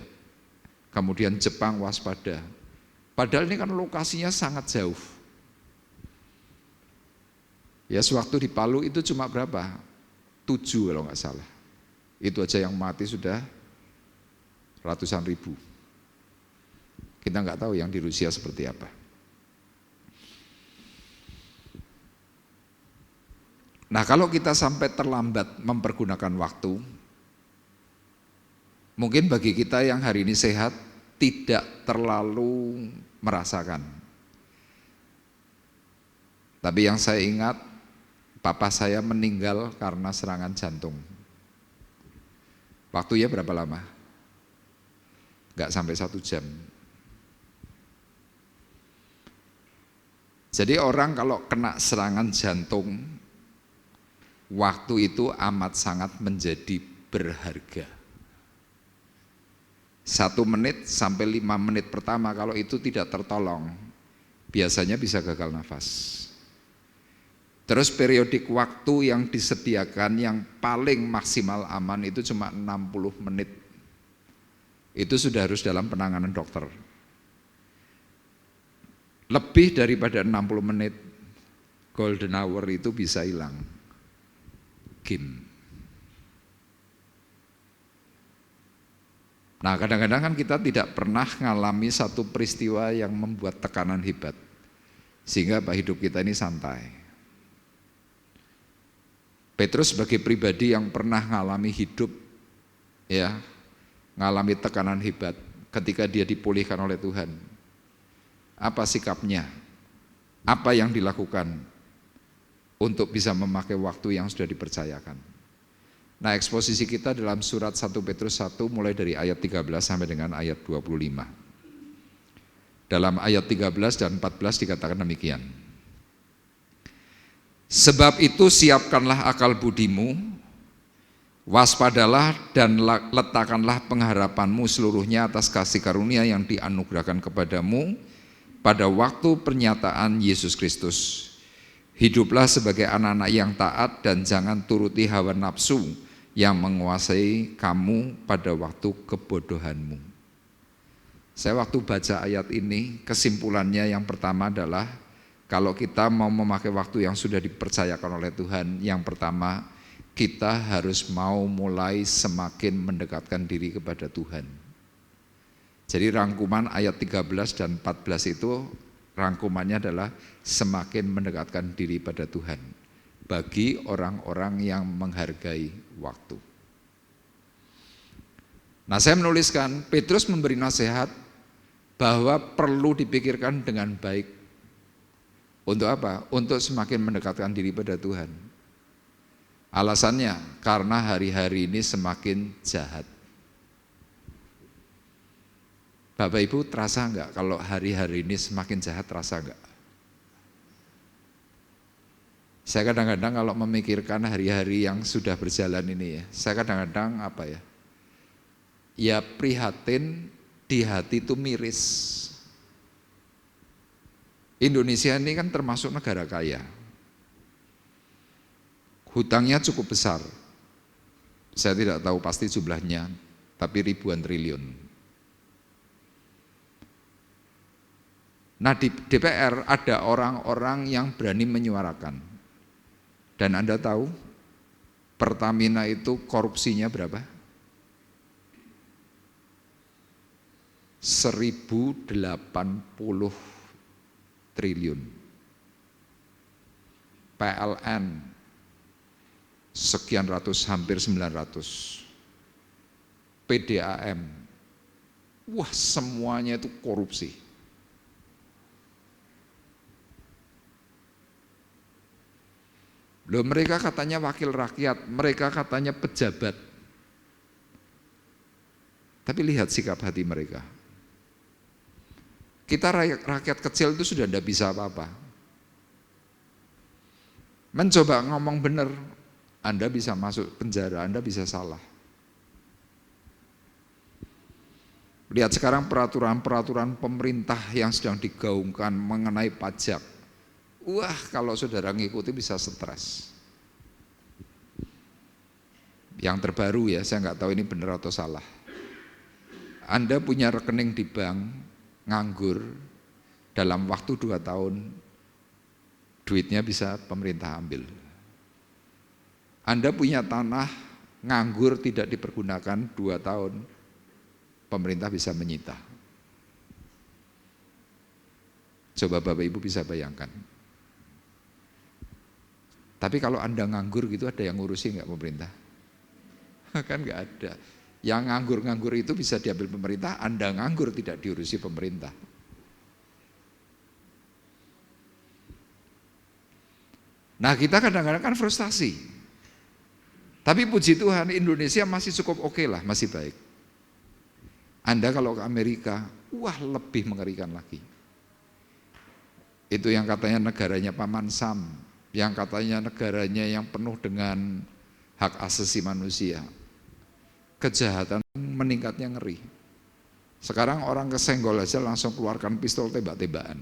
kemudian Jepang waspada. Padahal ini kan lokasinya sangat jauh. Ya, sewaktu di Palu itu cuma berapa? 7 kalau nggak salah. Itu aja yang mati sudah ratusan ribu. Kita nggak tahu yang di Rusia seperti apa. Nah, kalau kita sampai terlambat mempergunakan waktu, mungkin bagi kita yang hari ini sehat tidak terlalu merasakan. Tapi yang saya ingat, papa saya meninggal karena serangan jantung. Waktunya berapa lama? Enggak sampai 1 jam. Jadi orang kalau kena serangan jantung, waktu itu amat sangat menjadi berharga. 1 menit sampai 5 menit pertama kalau itu tidak tertolong, biasanya bisa gagal nafas. Terus periodik waktu yang disediakan yang paling maksimal aman itu cuma 60 menit. Itu sudah harus dalam penanganan dokter. Lebih daripada 60 menit, golden hour itu bisa hilang. Game. Nah, kadang-kadang kan kita tidak pernah mengalami satu peristiwa yang membuat tekanan hebat. Sehingga hidup kita ini santai. Petrus sebagai pribadi yang pernah mengalami hidup, ya, mengalami tekanan hebat ketika dia dipulihkan oleh Tuhan. Apa sikapnya? Apa yang dilakukan untuk bisa memakai waktu yang sudah dipercayakan? Nah, eksposisi kita dalam surat 1 Petrus 1 mulai dari ayat 13 sampai dengan ayat 25. Dalam ayat 13 dan 14 dikatakan demikian. Sebab itu siapkanlah akal budimu, waspadalah dan letakkanlah pengharapanmu seluruhnya atas kasih karunia yang dianugerahkan kepadamu pada waktu pernyataan Yesus Kristus. Hiduplah sebagai anak-anak yang taat dan jangan turuti hawa nafsu yang menguasai kamu pada waktu kebodohanmu. Saya waktu baca ayat ini, kesimpulannya yang pertama adalah kalau kita mau memakai waktu yang sudah dipercayakan oleh Tuhan, yang pertama kita harus mau mulai semakin mendekatkan diri kepada Tuhan. Jadi rangkuman ayat 13 dan 14 itu rangkumannya adalah semakin mendekatkan diri pada Tuhan bagi orang-orang yang menghargai waktu. Nah, saya menuliskan Petrus memberi nasihat bahwa perlu dipikirkan dengan baik. Untuk apa? Untuk semakin mendekatkan diri pada Tuhan. Alasannya karena hari-hari ini semakin jahat. Bapak Ibu terasa enggak kalau hari-hari ini semakin jahat, terasa enggak? Saya kadang-kadang kalau memikirkan hari-hari yang sudah berjalan ini ya, saya kadang-kadang apa ya? Ya prihatin, di hati itu miris. Indonesia ini kan termasuk negara kaya. Hutangnya cukup besar. Saya tidak tahu pasti jumlahnya, tapi ribuan triliun. Nah, di DPR ada orang-orang yang berani menyuarakan. Dan Anda tahu Pertamina itu korupsinya berapa? 1080 triliun. PLN sekian ratus, hampir 900. PDAM, wah semuanya itu korupsi. Loh, mereka katanya wakil rakyat, mereka katanya pejabat. Tapi lihat sikap hati mereka. Kita rakyat kecil itu sudah tidak bisa apa-apa. Mencoba ngomong benar, Anda bisa masuk penjara, Anda bisa salah. Lihat sekarang peraturan-peraturan pemerintah yang sedang digaungkan mengenai pajak. Wah, kalau saudara ngikuti bisa stres. Yang terbaru ya, saya nggak tahu ini benar atau salah. Anda punya rekening di bank, nganggur, dalam waktu 2 tahun, duitnya bisa pemerintah ambil. Anda punya tanah, nganggur tidak dipergunakan 2 tahun, pemerintah bisa menyita. Coba Bapak Ibu bisa bayangkan. Tapi kalau Anda nganggur gitu, ada yang ngurusi nggak pemerintah? Kan nggak ada. Yang nganggur-nganggur itu bisa diambil pemerintah, Anda nganggur tidak diurusi pemerintah. Nah, kita kadang-kadang kan frustasi. Tapi puji Tuhan Indonesia masih cukup oke lah, masih baik. Anda kalau ke Amerika, wah lebih mengerikan lagi. Itu yang katanya negaranya Paman Sam, yang katanya negaranya yang penuh dengan hak asasi manusia. Kejahatan meningkatnya ngeri. Sekarang orang kesenggol aja langsung keluarkan pistol tembak-tembakan.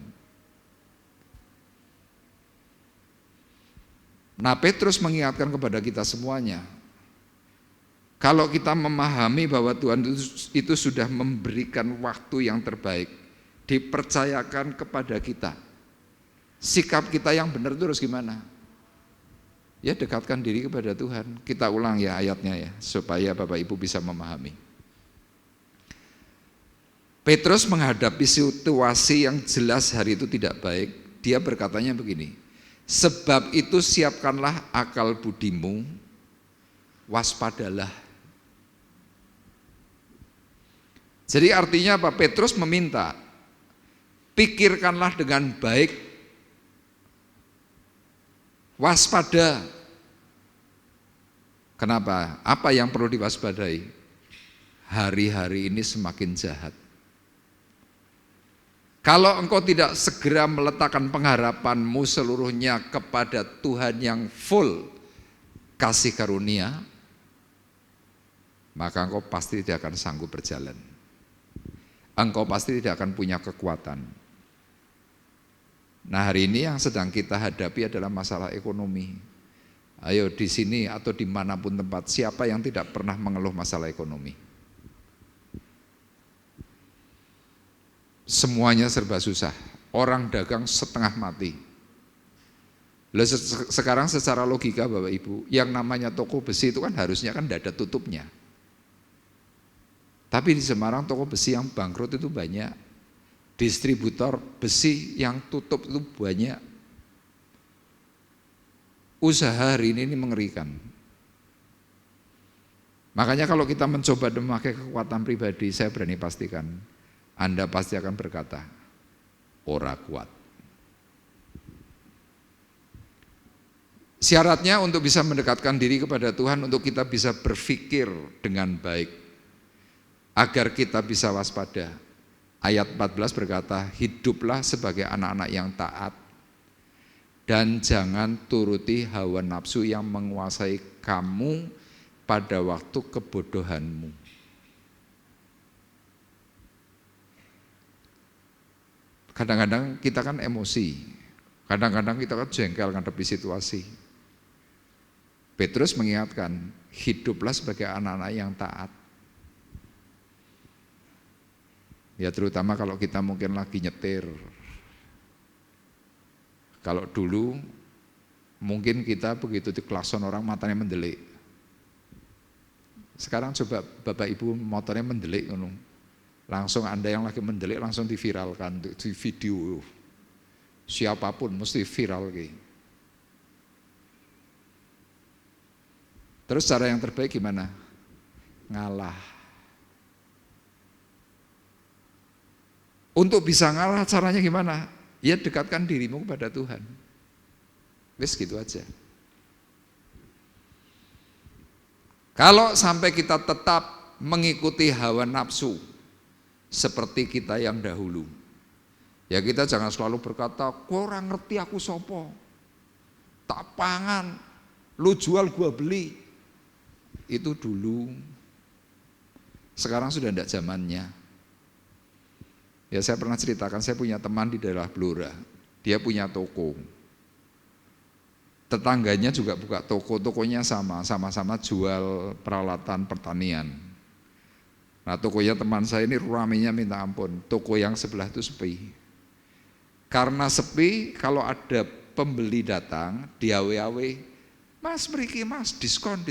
Nah, Petrus mengingatkan kepada kita semuanya, kalau kita memahami bahwa Tuhan itu sudah memberikan waktu yang terbaik, dipercayakan kepada kita, sikap kita yang benar itu harus gimana? Ya, dekatkan diri kepada Tuhan. Kita ulang ya ayatnya ya, supaya Bapak Ibu bisa memahami. Petrus menghadapi situasi yang jelas hari itu tidak baik. Dia berkatanya begini, sebab itu siapkanlah akal budimu, waspadalah. Jadi artinya apa? Petrus meminta, pikirkanlah dengan baik, waspada. Kenapa? Apa yang perlu diwaspadai? Hari-hari ini semakin jahat. Kalau engkau tidak segera meletakkan pengharapanmu seluruhnya kepada Tuhan yang full kasih karunia, maka engkau pasti tidak akan sanggup berjalan. Engkau pasti tidak akan punya kekuatan. Nah, hari ini yang sedang kita hadapi adalah masalah ekonomi. Ayo di sini atau dimanapun tempat, siapa yang tidak pernah mengeluh masalah ekonomi? Semuanya serba susah, orang dagang setengah mati. Loh, sekarang secara logika Bapak Ibu, yang namanya toko besi itu kan harusnya kan tidak ada tutupnya. Tapi di Semarang toko besi yang bangkrut itu banyak, distributor besi yang tutup itu banyak. Usaha hari ini mengerikan. Makanya kalau kita mencoba memakai kekuatan pribadi, saya berani pastikan Anda pasti akan berkata, ora kuat. Syaratnya untuk bisa mendekatkan diri kepada Tuhan, untuk kita bisa berpikir dengan baik, agar kita bisa waspada. Ayat 14 berkata, hiduplah sebagai anak-anak yang taat, dan jangan turuti hawa nafsu yang menguasai kamu pada waktu kebodohanmu. Kadang-kadang kita kan emosi, kadang-kadang kita kan jengkel menghadapi situasi. Petrus mengingatkan, hiduplah sebagai anak-anak yang taat. Ya terutama kalau kita mungkin lagi nyetir. Kalau dulu mungkin kita begitu diklakson orang matanya mendelik. Sekarang coba Bapak Ibu motornya mendelik, langsung Anda yang lagi mendelik langsung diviralkan, di video. Siapapun mesti viral gitu. Terus cara yang terbaik gimana? Ngalah. Untuk bisa ngalah caranya gimana? Ya dekatkan dirimu kepada Tuhan. Wes gitu aja. Kalau sampai kita tetap mengikuti hawa nafsu seperti kita yang dahulu, ya kita jangan selalu berkata, kurang ngerti aku sopo, tak pangan, lu jual gua beli. Itu dulu, sekarang sudah tidak zamannya. Ya saya pernah ceritakan, saya punya teman di daerah Blora, dia punya toko. Tetangganya juga buka toko, tokonya sama-sama jual peralatan pertanian. Nah tokonya teman saya ini ramainya minta ampun, toko yang sebelah itu sepi. Karena sepi, kalau ada pembeli datang, diawe-awe, mas mriki mas, diskon.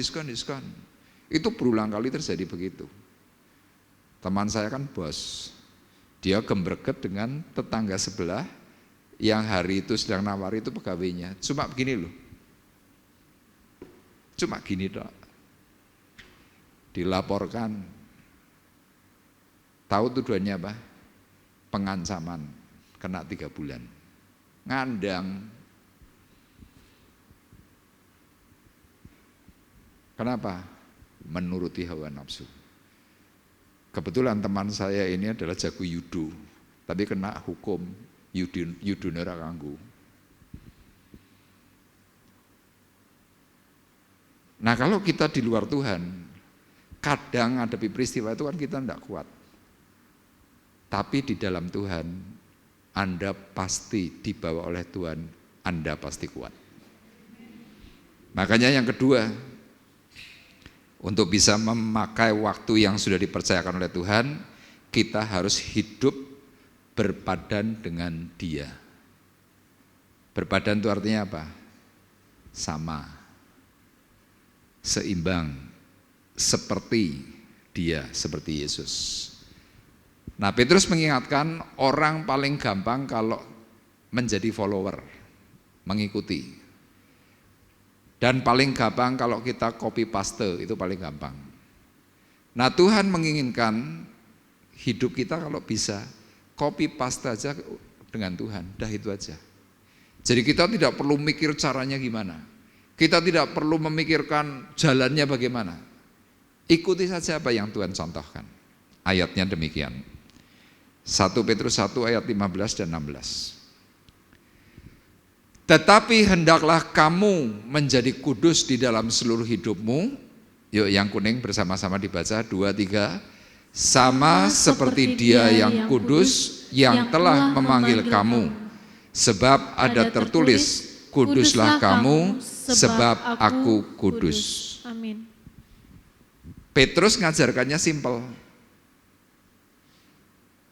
Itu berulang kali terjadi begitu. Teman saya kan bos, dia gembreget dengan tetangga sebelah yang hari itu sedang nawari itu pegawainya. Cuma begini loh, cuma gini dok, dilaporkan. Tahu tujuannya apa? Pengancaman, kena 3 bulan. Ngandang. Kenapa? Menuruti hawa nafsu. Kebetulan teman saya ini adalah jago judo, tapi kena hukum judo ora kanggo. Nah kalau kita di luar Tuhan, kadang hadapi peristiwa itu kan kita tidak kuat. Tapi di dalam Tuhan, Anda pasti dibawa oleh Tuhan, Anda pasti kuat. Makanya yang kedua, untuk bisa memakai waktu yang sudah dipercayakan oleh Tuhan, kita harus hidup berpadan dengan Dia. Berpadan itu artinya apa? Sama, seimbang, seperti Dia, seperti Yesus. Nah, Petrus mengingatkan orang paling gampang kalau menjadi follower, mengikuti. Dan paling gampang kalau kita copy paste, itu paling gampang. Nah, Tuhan menginginkan hidup kita kalau bisa copy paste aja dengan Tuhan, dah itu aja. Jadi kita tidak perlu mikir caranya gimana. Kita tidak perlu memikirkan jalannya bagaimana. Ikuti saja apa yang Tuhan contohkan. Ayatnya demikian. 1 Petrus 1 ayat 15 dan 16. Tetapi hendaklah kamu menjadi kudus di dalam seluruh hidupmu. Yuk yang kuning bersama-sama dibaca, 2, 3. Sama seperti Dia yang kudus, yang telah memanggil kamu. Sebab ada tertulis, kuduslah kamu, sebab aku kudus. Amin. Petrus ngajarkannya simpel.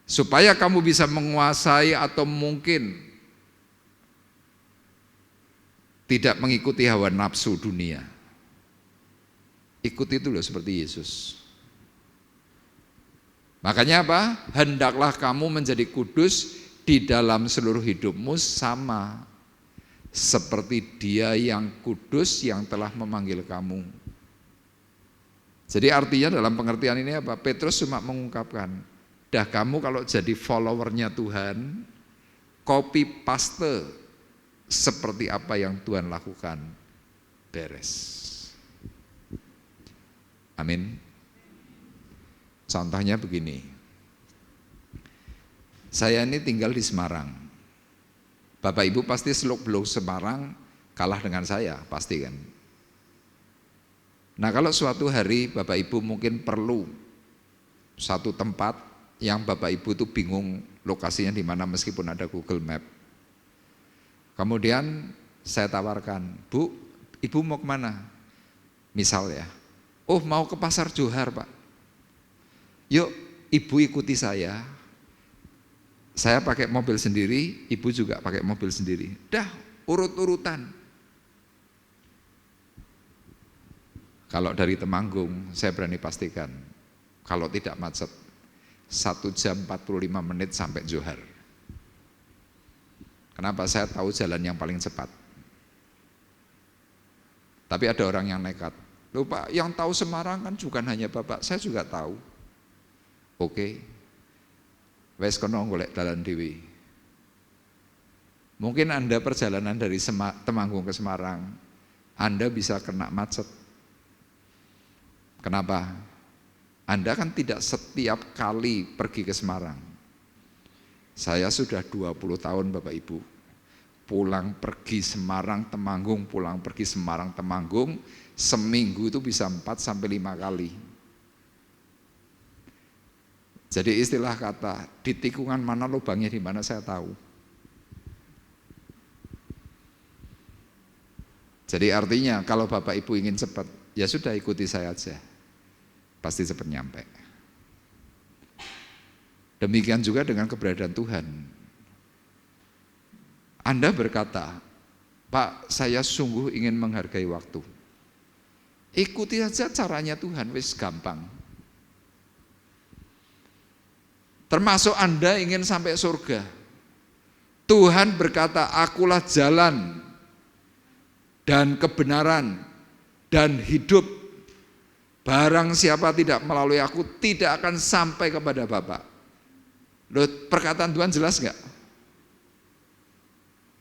Supaya kamu bisa menguasai atau mungkin tidak mengikuti hawa nafsu dunia. Ikuti itu loh seperti Yesus. Makanya apa? Hendaklah kamu menjadi kudus di dalam seluruh hidupmu sama seperti Dia yang kudus yang telah memanggil kamu. Jadi artinya dalam pengertian ini apa? Petrus cuma mengungkapkan, dah kamu kalau jadi followernya Tuhan, copy paste seperti apa yang Tuhan lakukan, beres. Amin. Contohnya begini, saya ini tinggal di Semarang. Bapak Ibu pasti Seluk-Beluk Semarang kalah dengan saya, pasti kan. Nah kalau suatu hari Bapak Ibu mungkin perlu satu tempat yang Bapak Ibu tuh bingung lokasinya di mana meskipun ada Google Map. Kemudian saya tawarkan, Bu, Ibu mau kemana? Misal ya, oh mau ke Pasar Johar Pak. Yuk Ibu ikuti saya pakai mobil sendiri, Ibu juga pakai mobil sendiri. Dah urut-urutan. Kalau dari Temanggung, saya berani pastikan, kalau tidak macet, 1 jam 45 menit sampai Johar. Kenapa? Saya tahu jalan yang paling cepat. Tapi ada orang yang nekat. Loh Pak, yang tahu Semarang kan bukan hanya Bapak, saya juga tahu. Oke. Wes kono golek dalan dhewe. Mungkin Anda perjalanan dari Temanggung ke Semarang, Anda bisa kena macet. Kenapa? Anda kan tidak setiap kali pergi ke Semarang. Saya sudah 20 tahun Bapak Ibu, pulang pergi Semarang Temanggung, pulang pergi Semarang Temanggung, seminggu itu bisa 4-5 kali. Jadi istilah kata, di tikungan mana lubangnya di mana saya tahu. Jadi artinya kalau Bapak Ibu ingin cepat, ya sudah ikuti saya aja, pasti cepat nyampe. Demikian juga dengan keberadaan Tuhan. Anda berkata, Pak, saya sungguh ingin menghargai waktu. Ikuti saja caranya Tuhan, wis gampang. Termasuk Anda ingin sampai surga. Tuhan berkata, akulah jalan dan kebenaran dan hidup. Barang siapa tidak melalui aku, tidak akan sampai kepada Bapa. Loh, perkataan Tuhan jelas enggak?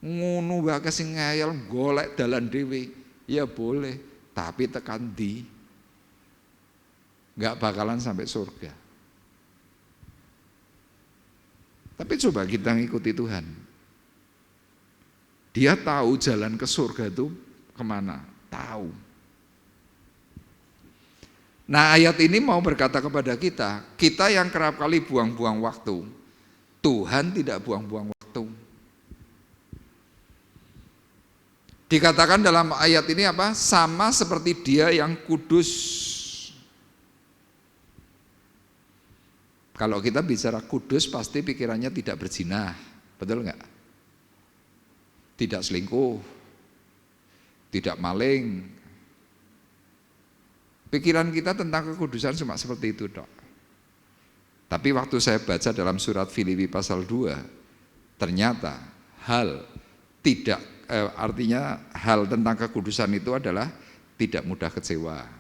Ngono wae sing ngeyel golek dalan dhewe. Ya boleh, tapi tekan di enggak bakalan sampai surga. Tapi coba kita ngikuti Tuhan. Dia tahu jalan ke surga itu kemana? Tahu. Nah ayat ini mau berkata kepada kita yang kerap kali buang-buang waktu, Tuhan tidak buang-buang waktu. Dikatakan dalam ayat ini apa? Sama seperti Dia yang kudus. Kalau kita bicara kudus pasti pikirannya tidak berzina, betul enggak? Tidak selingkuh, tidak maling. Pikiran kita tentang kekudusan cuma seperti itu, Dok. Tapi waktu saya baca dalam surat Filipi pasal 2, ternyata artinya hal tentang kekudusan itu adalah tidak mudah kecewa.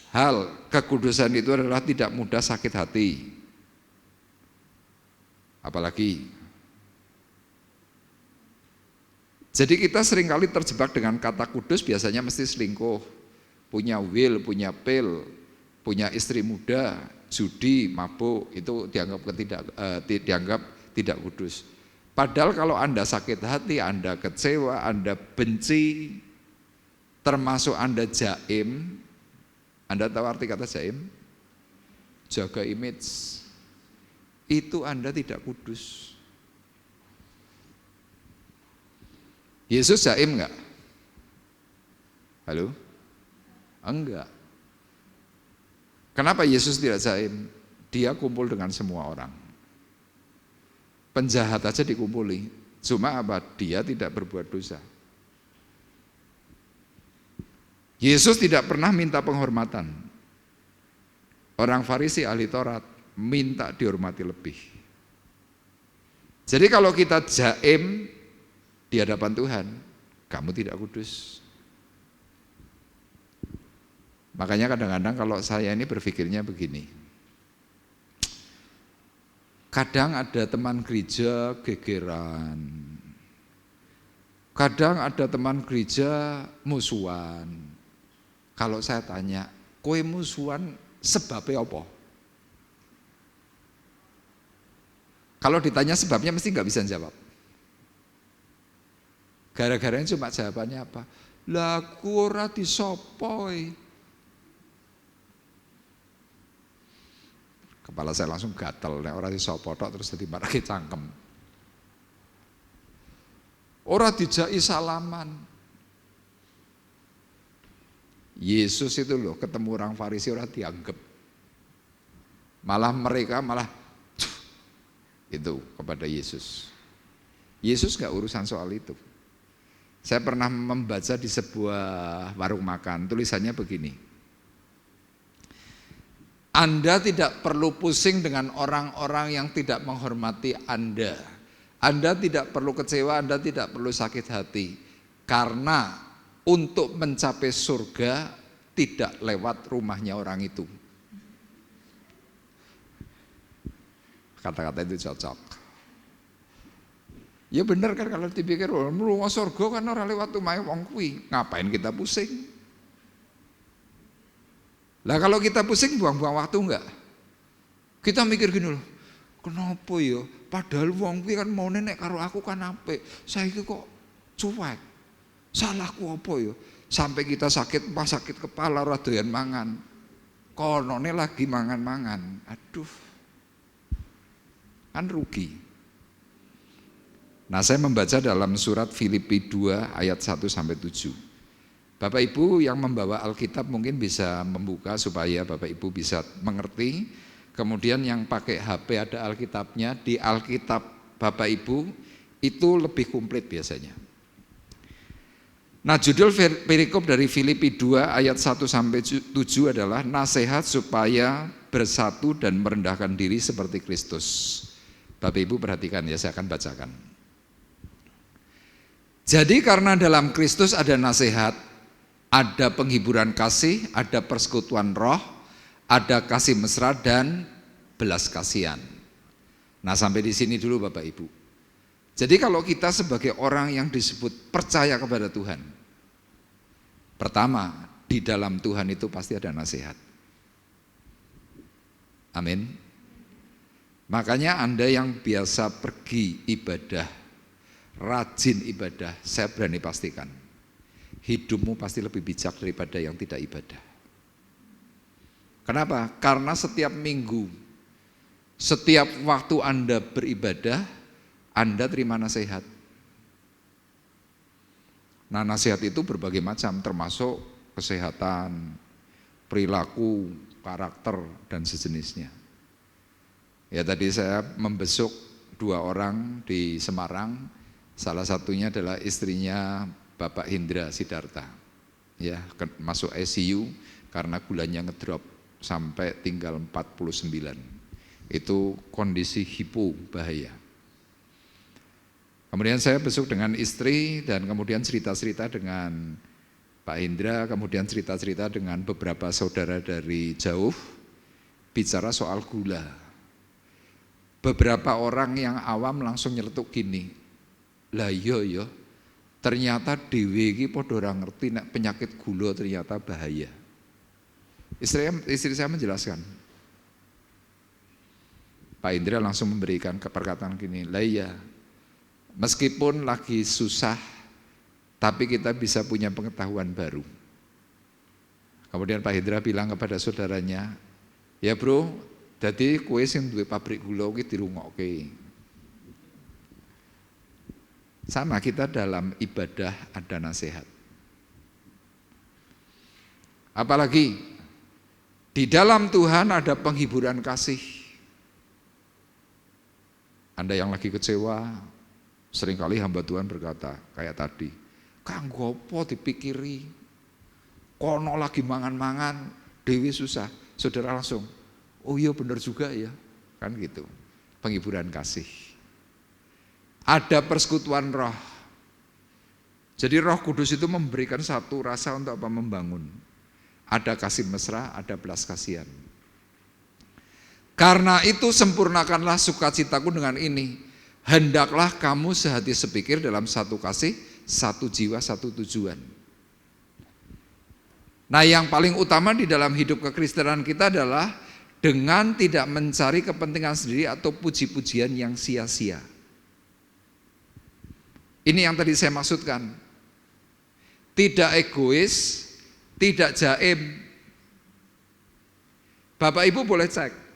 Hal kekudusan itu adalah tidak mudah sakit hati. Apalagi. Jadi kita seringkali terjebak dengan kata kudus, biasanya mesti selingkuh, punya will, punya pil, punya istri muda, judi, mabuk, itu dianggap tidak kudus. Padahal kalau Anda sakit hati, Anda kecewa, Anda benci, termasuk Anda jaim. Anda tahu arti kata jaim? Jaga image. Itu Anda tidak kudus. Yesus jaim enggak? Halo? Enggak. Kenapa Yesus tidak jaim? Dia kumpul dengan semua orang. Penjahat aja dikumpuli. Cuma apa? Dia tidak berbuat dosa. Yesus tidak pernah minta penghormatan. Orang Farisi ahli Taurat minta dihormati lebih. Jadi kalau kita jaim di hadapan Tuhan, kamu tidak kudus. Makanya kadang-kadang kalau saya ini berpikirnya begini. Kadang ada teman gereja gegeran. Kadang ada teman gereja musuhan. Kalau saya tanya, kowe musuhan sebabnya apa? Kalau ditanya sebabnya mesti nggak bisa jawab. Gara-garanya cuma jawabannya apa? Lah aku ora disopoi. Kepala saya langsung gatel, nek ora disopotok terus dadi marake cangkem. Ora dijaki salaman. Yesus itu loh ketemu orang Farisi ora dianggap. Malah mereka itu kepada Yesus. Yesus gak urusan soal itu. Saya pernah membaca di sebuah warung makan, tulisannya begini. Anda tidak perlu pusing dengan orang-orang yang tidak menghormati Anda. Anda tidak perlu kecewa, Anda tidak perlu sakit hati. Karena untuk mencapai surga tidak lewat rumahnya orang itu. Kata-kata itu cocok. Ya benar kan kalau dipikir, rumah surga kan orang lewat rumahnya wong kuwi. Ngapain kita pusing? Lah kalau kita pusing buang-buang waktu enggak? Kita mikir gini loh, kenapa ya? Padahal wong kuwi kan mau nenek karo aku kan apik. Saiki kok cuek. Salahku apa ya? Sampai kita sakit kepala ora doyan mangan. Konone lagi mangan-mangan. Aduh. Kan rugi. Nah, saya membaca dalam surat Filipi 2 ayat 1 sampai 7. Bapak Ibu yang membawa Alkitab mungkin bisa membuka supaya Bapak Ibu bisa mengerti. Kemudian yang pakai HP ada Alkitabnya, di Alkitab Bapak Ibu itu lebih komplit biasanya. Nah, judul perikop dari Filipi 2 ayat 1 sampai 7 adalah nasihat supaya bersatu dan merendahkan diri seperti Kristus. Bapak Ibu perhatikan ya, saya akan bacakan. Jadi karena dalam Kristus ada nasihat, ada penghiburan kasih, ada persekutuan roh, ada kasih mesra dan belas kasihan. Nah, sampai di sini dulu Bapak Ibu. Jadi kalau kita sebagai orang yang disebut percaya kepada Tuhan, pertama, di dalam Tuhan itu pasti ada nasihat. Amin. Makanya Anda yang biasa pergi ibadah, rajin ibadah, saya berani pastikan hidupmu pasti lebih bijak daripada yang tidak ibadah. Kenapa? Karena setiap minggu, setiap waktu Anda beribadah, Anda terima nasihat. Nah, nasihat itu berbagai macam, termasuk kesehatan, perilaku, karakter, dan sejenisnya. Ya, tadi saya membesuk 2 orang di Semarang, salah satunya adalah istrinya Bapak Hendra Sidarta. Ya, masuk ICU karena gulanya ngedrop sampai tinggal 49. Itu kondisi hipo bahaya. Kemudian saya besuk dengan istri dan kemudian cerita-cerita dengan Pak Hendra, kemudian cerita-cerita dengan beberapa saudara dari jauh, bicara soal gula. Beberapa orang yang awam langsung nyeletuk gini, lah iya, ternyata dhewe iki padha ora ngerti nek penyakit gula ternyata bahaya. Istri saya menjelaskan. Pak Indra langsung memberikan perkataan gini, lah iya, meskipun lagi susah, tapi kita bisa punya pengetahuan baru. Kemudian Pak Indra bilang kepada saudaranya, ya bro, jadi kowe sing duwe pabrik gula iki dirungokke. Sama kita dalam ibadah ada nasihat. Apalagi di dalam Tuhan ada penghiburan kasih. Anda yang lagi kecewa, seringkali hamba Tuhan berkata, kayak tadi, kanggo apa dipikiri, kono lagi mangan-mangan, dewi susah. Saudara langsung, oh iya benar juga ya, kan gitu. Penghiburan kasih. Ada persekutuan roh. Jadi Roh Kudus itu memberikan satu rasa untuk apa? Membangun. Ada kasih mesra, ada belas kasihan. Karena itu sempurnakanlah sukacitaku dengan ini. Hendaklah kamu sehati sepikir dalam satu kasih, satu jiwa, satu tujuan. Nah, yang paling utama di dalam hidup kekristenan kita adalah dengan tidak mencari kepentingan sendiri atau puji-pujian yang sia-sia. Ini yang tadi saya maksudkan. Tidak egois, tidak jaim. Bapak Ibu boleh cek.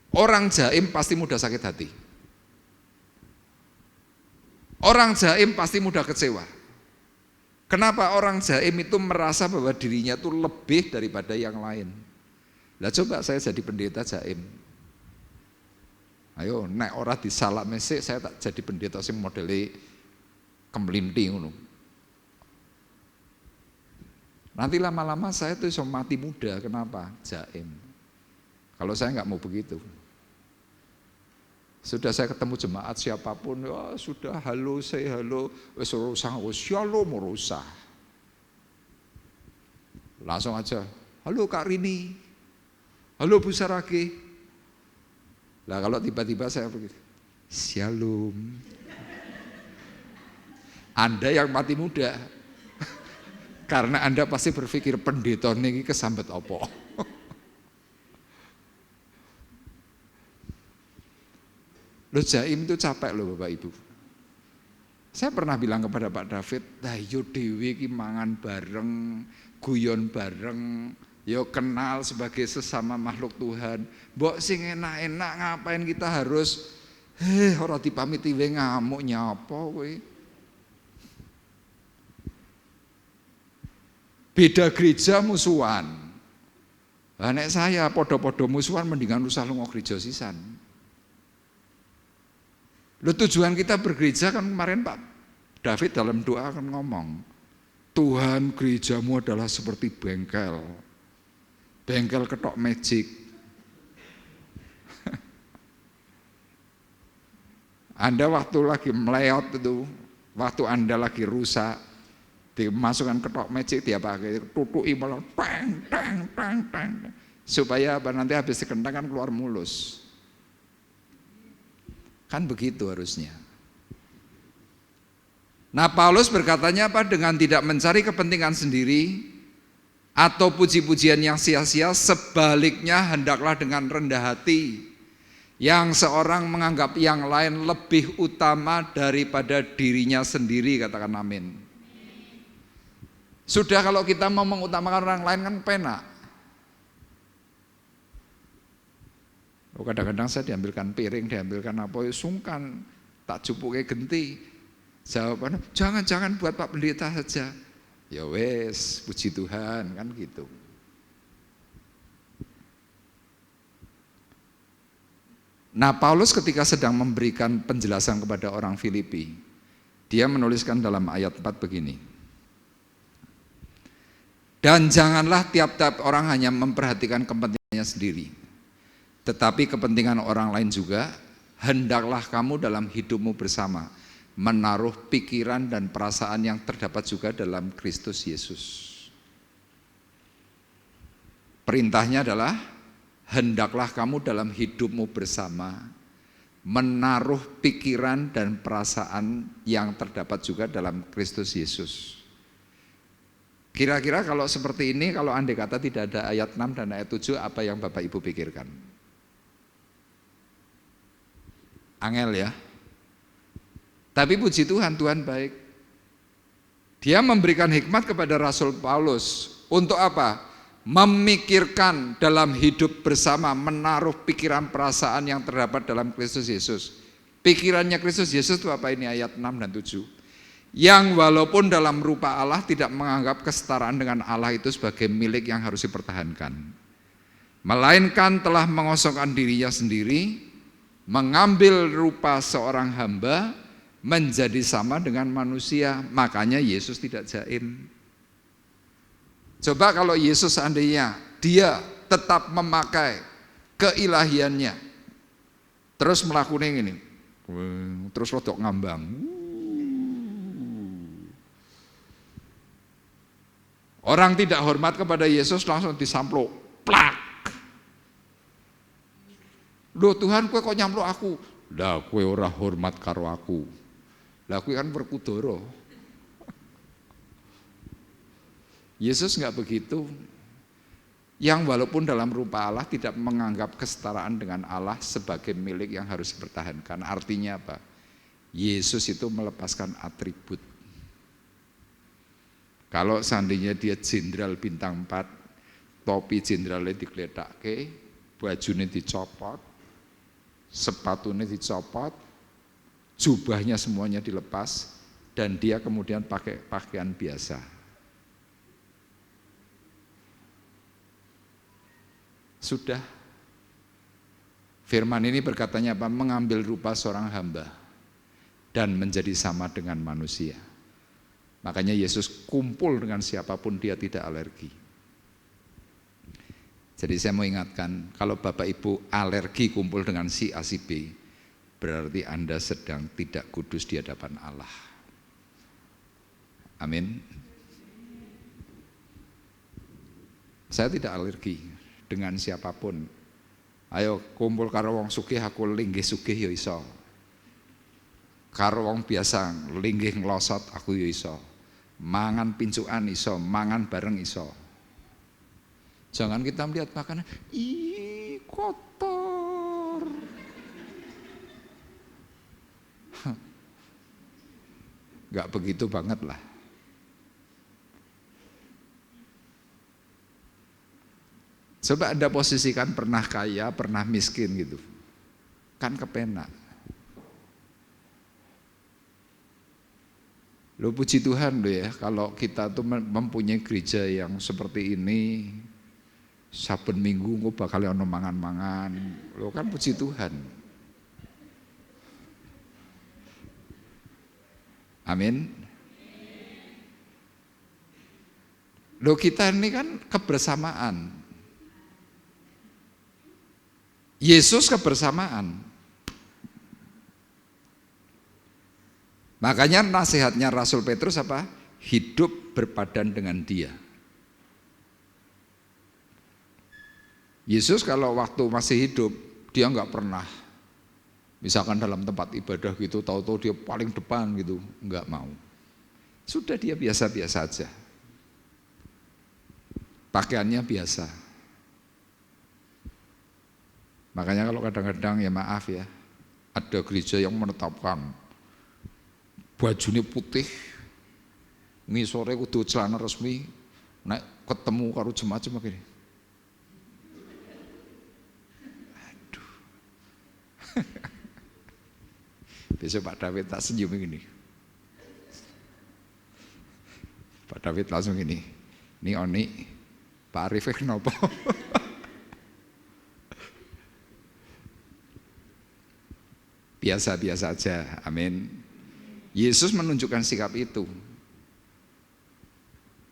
Orang jaim pasti mudah sakit hati. Orang jaim pasti mudah kecewa. Kenapa orang jaim itu merasa bahwa dirinya itu lebih daripada yang lain? Lah coba saya jadi pendeta jaim. Ayo nek ora disalak mesik saya tak jadi pendeta sing modele kemlinti ngono. Nanti lama-lama saya tuh iso mati muda. Kenapa? Jaim. Kalau saya nggak mau begitu. Sudah saya ketemu jemaat siapapun, ya sudah halo, say halo, wis usah, shalom usah. Langsung aja, halo Kak Rini, halo Bu Saragi. Lah kalau tiba-tiba saya begitu, shalom. Anda yang mati muda, karena Anda pasti berpikir pendeta ini kesambet apa. Loh jaim itu capek loh Bapak Ibu. Saya pernah bilang kepada Pak David, yo dewe ki mangan bareng, guyon bareng, yo kenal sebagai sesama makhluk Tuhan. Mbok sing enak-enak ngapain kita harus ora dipamiti wae ngamuk nyapa kowe. Beda gereja musuhan. Lah nek saya podo-podo musuhan mendingan usah lunga gereja sisan. Loh tujuan kita bergereja kan kemarin Pak David dalam doa akan ngomong, Tuhan gerejamu adalah seperti bengkel ketok magic. Anda waktu lagi meleot itu, waktu Anda lagi rusak, dimasukkan ketok magic dia pakai tutuki malah teng supaya apa nanti habis dikentang kan keluar mulus. Kan begitu harusnya. Nah Paulus berkatanya apa? Dengan tidak mencari kepentingan sendiri atau puji-pujian yang sia-sia, sebaliknya hendaklah dengan rendah hati yang seorang menganggap yang lain lebih utama daripada dirinya sendiri, katakan amin. Sudah kalau kita mau mengutamakan orang lain kan penak. Kadang-kadang saya diambilkan piring, diambilkan apa, ya sungkan, tak jupuke genti. Jawabannya, jangan buat Pak Pendeta saja. Ya wes, puji Tuhan, kan gitu. Nah, Paulus ketika sedang memberikan penjelasan kepada orang Filipi, dia menuliskan dalam ayat 4 begini. Dan janganlah tiap-tiap orang hanya memperhatikan kepentingannya sendiri, tetapi kepentingan orang lain juga. Hendaklah kamu dalam hidupmu bersama menaruh pikiran dan perasaan yang terdapat juga dalam Kristus Yesus. Perintahnya adalah hendaklah kamu dalam hidupmu bersama menaruh pikiran dan perasaan yang terdapat juga dalam Kristus Yesus. Kira-kira kalau seperti ini, kalau andai kata tidak ada ayat 6 dan ayat 7, apa yang Bapak Ibu pikirkan? Angel ya. Tapi puji Tuhan, Tuhan baik. Dia memberikan hikmat kepada Rasul Paulus. Untuk apa? Memikirkan dalam hidup bersama, menaruh pikiran perasaan yang terdapat dalam Kristus Yesus. Pikirannya Kristus Yesus itu apa ini ayat 6 dan 7? Yang walaupun dalam rupa Allah tidak menganggap kesetaraan dengan Allah itu sebagai milik yang harus dipertahankan. Melainkan telah mengosongkan dirinya sendiri, mengambil rupa seorang hamba, menjadi sama dengan manusia. Makanya Yesus tidak jaim. Coba kalau Yesus seandainya dia tetap memakai keilahiannya, terus melakukan ini, terus rodok ngambang, orang tidak hormat kepada Yesus langsung disamplok, plak. Loh Tuhan, kowe kok nyamplok aku? Lah kowe ora hormat karo aku. Lah kowe kan Werkudara. Yesus enggak begitu. Yang walaupun dalam rupa Allah tidak menganggap kesetaraan dengan Allah sebagai milik yang harus dipertahankan. Artinya apa? Yesus itu melepaskan atribut. Kalau seandainya dia jenderal bintang 4, topi jenderalnya digledhakke, bajunya dicopot, sepatunya dicopot, jubahnya semuanya dilepas, dan dia kemudian pakai pakaian biasa. Sudah. Firman ini berkatanya apa? Mengambil rupa seorang hamba dan menjadi sama dengan manusia. Makanya Yesus kumpul dengan siapapun dia tidak alergi. Jadi saya mau ingatkan, kalau Bapak Ibu alergi kumpul dengan si A si B, berarti Anda sedang tidak kudus di hadapan Allah. Amin. Saya tidak alergi dengan siapapun. Ayo kumpul karo wong sugih, aku linggih sugih ya iso. Karo wong biasa linggih nglosot aku ya iso. Mangan pincukan iso, mangan bareng iso. Jangan kita melihat makanan, ih kotor. Gak begitu banget lah. Coba Anda posisikan pernah kaya, pernah miskin gitu. Kan kepenak. Loh puji Tuhan loh ya, kalau kita tuh mempunyai gereja yang seperti ini, saben minggu engko bakal ono mangan-mangan. Loh kan puji Tuhan. Amin. Loh kita ini kan kebersamaan. Yesus kebersamaan. Makanya nasihatnya Rasul Petrus apa? Hidup berpadan dengan dia. Yesus kalau waktu masih hidup, dia enggak pernah, misalkan dalam tempat ibadah gitu, tahu-tahu dia paling depan gitu, enggak mau. Sudah dia biasa-biasa aja. Pakaiannya biasa. Makanya kalau kadang-kadang ya maaf ya, ada gereja yang menetapkan bajunya putih, ngisore kudu celana resmi, nek ketemu karo jemaat cuma gini. Aduh. Besok Pak David tak senyum gini. David langsung gini, ini Oni, Pak Arif kenapa? Biasa-biasa aja, amin. Yesus menunjukkan sikap itu.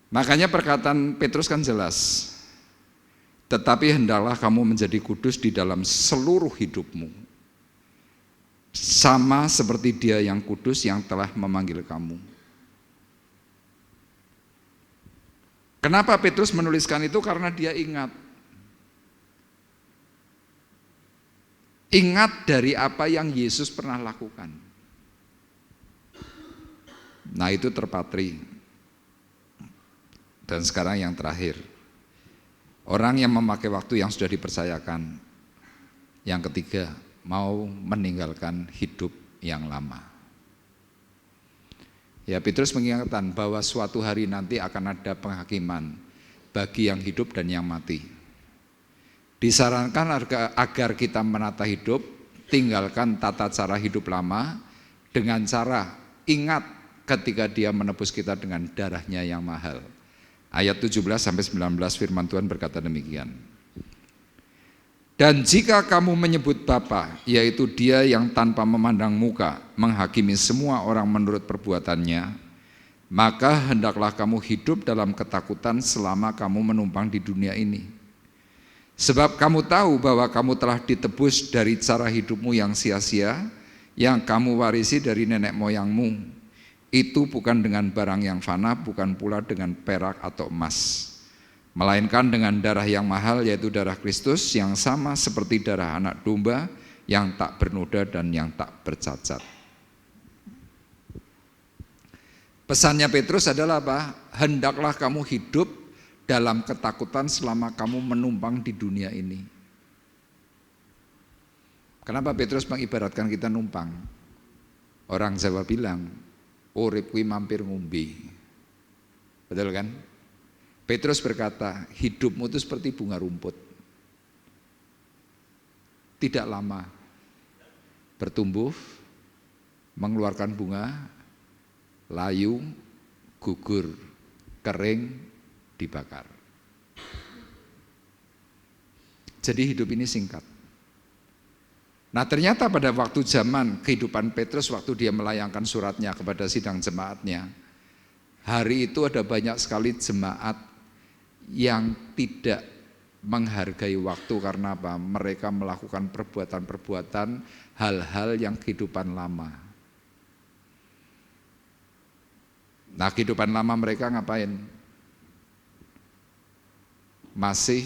Makanya perkataan Petrus kan jelas. Tetapi hendaklah kamu menjadi kudus di dalam seluruh hidupmu. Sama seperti Dia yang kudus yang telah memanggil kamu. Kenapa Petrus menuliskan itu? Karena dia ingat. Ingat dari apa yang Yesus pernah lakukan. Nah itu terpatri. Dan sekarang yang terakhir. Orang yang memakai waktu yang sudah dipercayakan. Yang ketiga, mau meninggalkan hidup yang lama. Ya, Petrus mengingatkan bahwa suatu hari nanti akan ada penghakiman bagi yang hidup dan yang mati. Disarankan agar kita menata hidup, tinggalkan tata cara hidup lama dengan cara ingat ketika Dia menebus kita dengan darahnya yang mahal. Ayat 17-19 firman Tuhan berkata demikian. Dan jika kamu menyebut Bapa, yaitu Dia yang tanpa memandang muka menghakimi semua orang menurut perbuatannya, maka hendaklah kamu hidup dalam ketakutan selama kamu menumpang di dunia ini. Sebab kamu tahu bahwa kamu telah ditebus dari cara hidupmu yang sia-sia, yang kamu warisi dari nenek moyangmu. Itu bukan dengan barang yang fana, bukan pula dengan perak atau emas, melainkan dengan darah yang mahal, yaitu darah Kristus, yang sama seperti darah anak domba, yang tak bernoda dan yang tak bercacat. Pesannya Petrus adalah apa? Hendaklah kamu hidup dalam ketakutan selama kamu menumpang di dunia ini. Kenapa Petrus mengibaratkan kita numpang? Orang Jawa bilang, urip kuwi mampir ngombe. Betul kan? Petrus berkata, hidupmu itu seperti bunga rumput. Tidak lama bertumbuh, mengeluarkan bunga, layu, gugur, kering, dibakar. Jadi hidup ini singkat. Nah ternyata pada waktu zaman kehidupan Petrus, waktu dia melayangkan suratnya kepada sidang jemaatnya, hari itu ada banyak sekali jemaat yang tidak menghargai waktu. Karena apa? Mereka melakukan perbuatan-perbuatan hal-hal yang kehidupan lama. Nah kehidupan lama mereka ngapain? Masih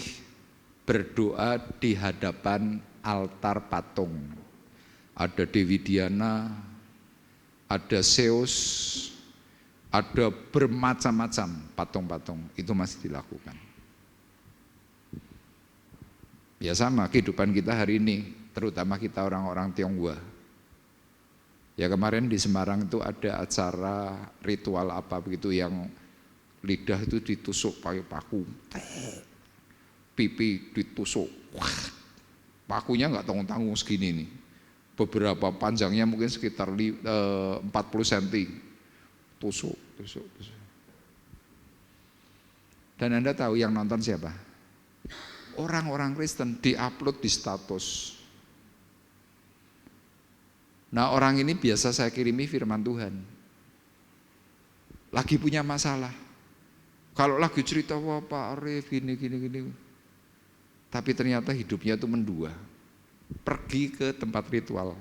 berdoa di hadapan altar patung. Ada Dewi Diana, ada Zeus, ada bermacam-macam patung-patung. Itu masih dilakukan. Ya sama kehidupan kita hari ini, terutama kita orang-orang Tionghoa. Ya kemarin di Semarang itu ada acara ritual apa begitu yang lidah itu ditusuk pakai paku. Pipi ditusuk, wah, pakunya nggak tanggung-tanggung segini nih, beberapa panjangnya mungkin sekitar 40 cm, tusuk. Dan Anda tahu yang nonton siapa? Orang-orang Kristen, diupload di status. Nah orang ini biasa saya kirimi firman Tuhan, lagi punya masalah. Kalau lagi cerita, wah Pak Arif gini. Tapi ternyata hidupnya itu mendua, pergi ke tempat ritual.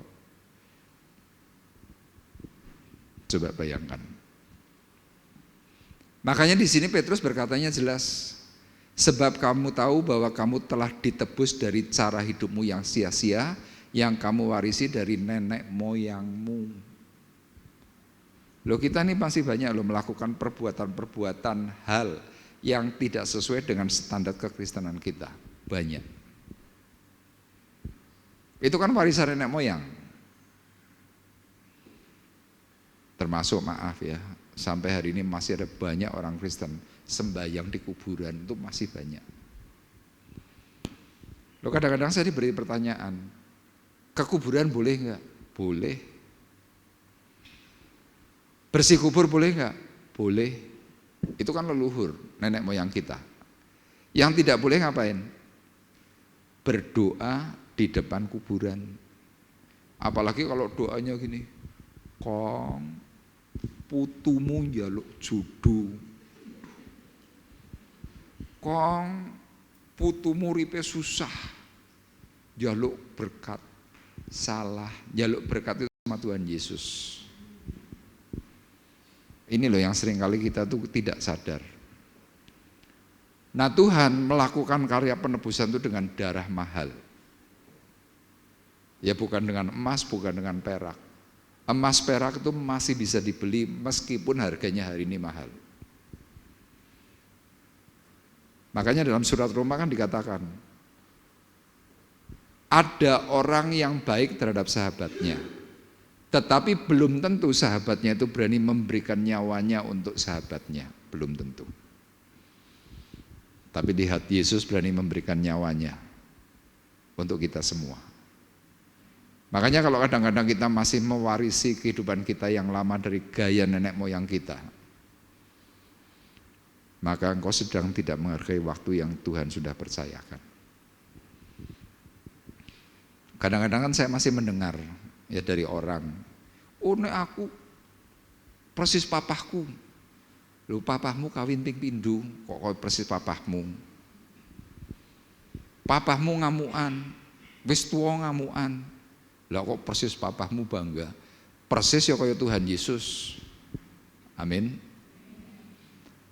Coba bayangkan. Makanya di sini Petrus berkatanya jelas, sebab kamu tahu bahwa kamu telah ditebus dari cara hidupmu yang sia-sia, yang kamu warisi dari nenek moyangmu. Loh kita ini masih banyak loh melakukan perbuatan-perbuatan hal yang tidak sesuai dengan standar kekristenan kita. Banyak. Itu kan warisan nenek moyang. Termasuk maaf ya, sampai hari ini masih ada banyak orang Kristen sembahyang di kuburan, itu masih banyak. Loh kadang-kadang saya diberi pertanyaan, ke kuburan boleh enggak? Boleh. Bersih kubur boleh enggak? Boleh. Itu kan leluhur, nenek moyang kita. Yang tidak boleh ngapain? Berdoa di depan kuburan. Apalagi kalau doanya gini, Kong, putumu njaluk judu. Kong, putumu ripe susah, njaluk berkat. Salah, njaluk berkat itu sama Tuhan Yesus. Ini loh yang seringkali kita tuh tidak sadar. Nah, Tuhan melakukan karya penebusan itu dengan darah mahal. Ya bukan dengan emas, bukan dengan perak. Emas perak itu masih bisa dibeli meskipun harganya hari ini mahal. Makanya dalam surat Roma kan dikatakan, ada orang yang baik terhadap sahabatnya, tetapi belum tentu sahabatnya itu berani memberikan nyawanya untuk sahabatnya, belum tentu. Tapi lihat, Yesus berani memberikan nyawanya untuk kita semua. Makanya kalau kadang-kadang kita masih mewarisi kehidupan kita yang lama dari gaya nenek moyang kita, maka engkau sedang tidak menghargai waktu yang Tuhan sudah percayakan. Kadang-kadang kan saya masih mendengar ya dari orang, oh nek aku persis papahku. Lho papahmu kawin ping pindho, kok persis papahmu. Papahmu ngamukan, wis tuwa ngamukan. Lah kok persis papahmu bangga. Persis ya kaya Tuhan Yesus. Amin.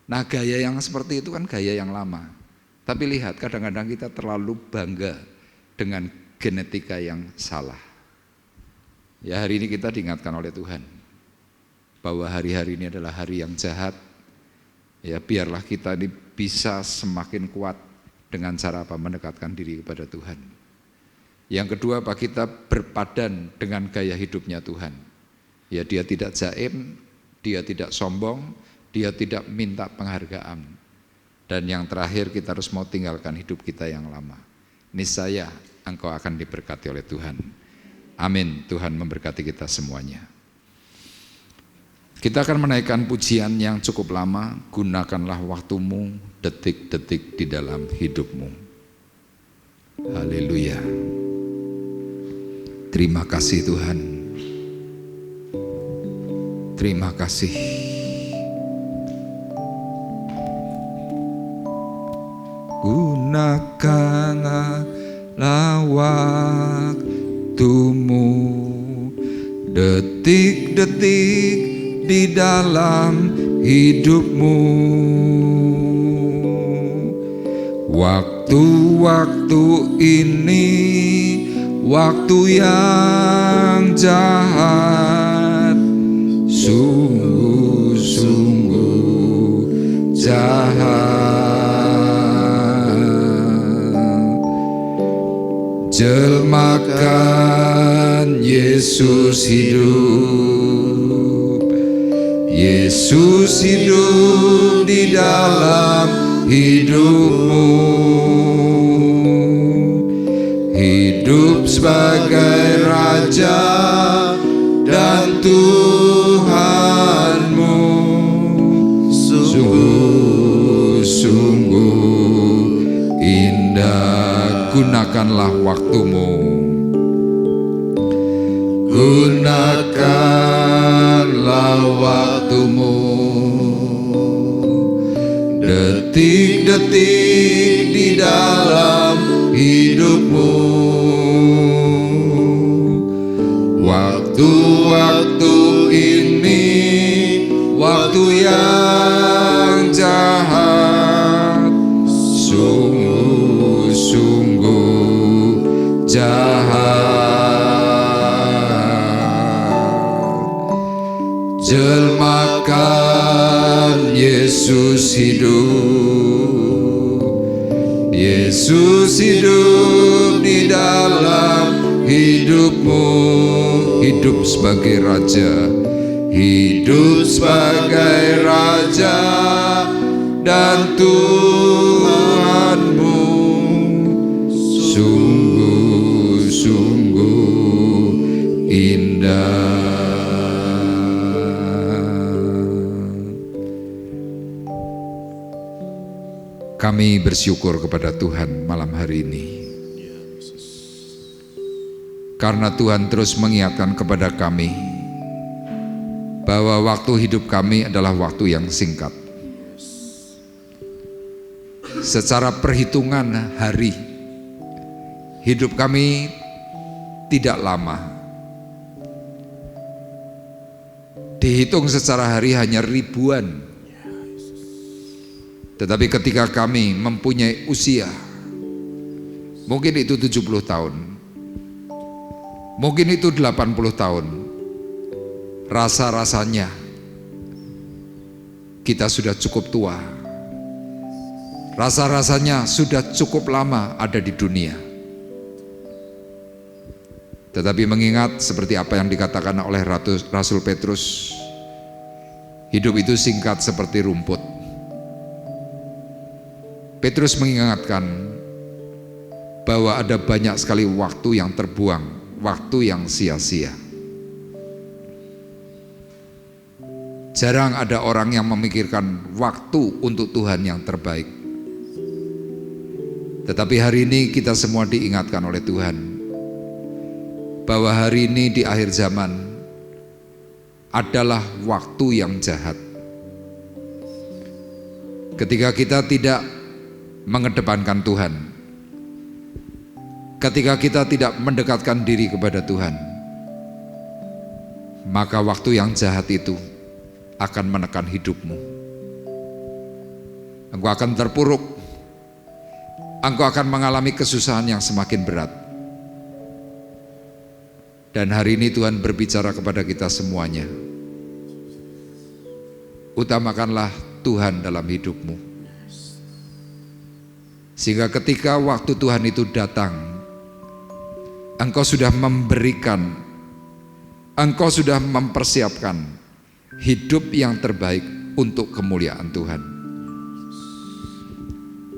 Nah, gaya yang seperti itu kan gaya yang lama. Tapi lihat, kadang-kadang kita terlalu bangga dengan genetika yang salah. Ya, hari ini kita diingatkan oleh Tuhan bahwa hari-hari ini adalah hari yang jahat. Ya, biarlah kita ini bisa semakin kuat dengan cara apa? Mendekatkan diri kepada Tuhan. Yang kedua, apa? Kita berpadan dengan gaya hidupnya Tuhan. Ya, dia tidak jaim, dia tidak sombong, dia tidak minta penghargaan. Dan yang terakhir, kita harus mau tinggalkan hidup kita yang lama. Niscaya engkau akan diberkati oleh Tuhan. Amin. Tuhan memberkati kita semuanya. Kita akan menaikkan pujian yang cukup lama. Gunakanlah waktumu, detik-detik di dalam hidupmu. Haleluya. Terima kasih Tuhan. Terima kasih. Gunakanlah waktumu, detik-detik di dalam hidupmu. Waktu-waktu ini waktu yang jahat, sungguh-sungguh jahat. Jelmakan Yesus hidup, Yesus hidup di dalam hidupmu. Hidup sebagai Raja dan Tuhanmu. Sungguh-sungguh indah. Gunakanlah waktumu. Gunakanlah waktumu, detik-detik di dalam hidupmu. Waktu-waktu ini waktu yang jahat, sungguh-sungguh jahat. Jelmakan Yesus hidup, Yesus hidup di dalam hidupmu. Hidup sebagai Raja, hidup sebagai Raja dan Tuhanmu. Sungguh-sungguh indah. Kami bersyukur kepada Tuhan malam hari ini, karena Tuhan terus mengingatkan kepada kami bahwa waktu hidup kami adalah waktu yang singkat. Secara perhitungan hari, hidup kami tidak lama. Dihitung secara hari hanya ribuan. Tetapi ketika kami mempunyai usia, mungkin itu 70 tahun, mungkin itu 80 tahun, rasa-rasanya kita sudah cukup tua. Rasa-rasanya sudah cukup lama ada di dunia. Tetapi mengingat seperti apa yang dikatakan oleh Rasul Petrus, hidup itu singkat seperti rumput. Petrus mengingatkan bahwa ada banyak sekali waktu yang terbuang, waktu yang sia-sia. Jarang ada orang yang memikirkan waktu untuk Tuhan yang terbaik. Tetapi hari ini kita semua diingatkan oleh Tuhan bahwa hari ini di akhir zaman adalah waktu yang jahat. Ketika kita tidak mengedepankan Tuhan, ketika kita tidak mendekatkan diri kepada Tuhan, maka waktu yang jahat itu akan menekan hidupmu. Engkau akan terpuruk, engkau akan mengalami kesusahan yang semakin berat. Dan hari ini Tuhan berbicara kepada kita semuanya, utamakanlah Tuhan dalam hidupmu. Sehingga ketika waktu Tuhan itu datang, engkau sudah memberikan, engkau sudah mempersiapkan hidup yang terbaik untuk kemuliaan Tuhan.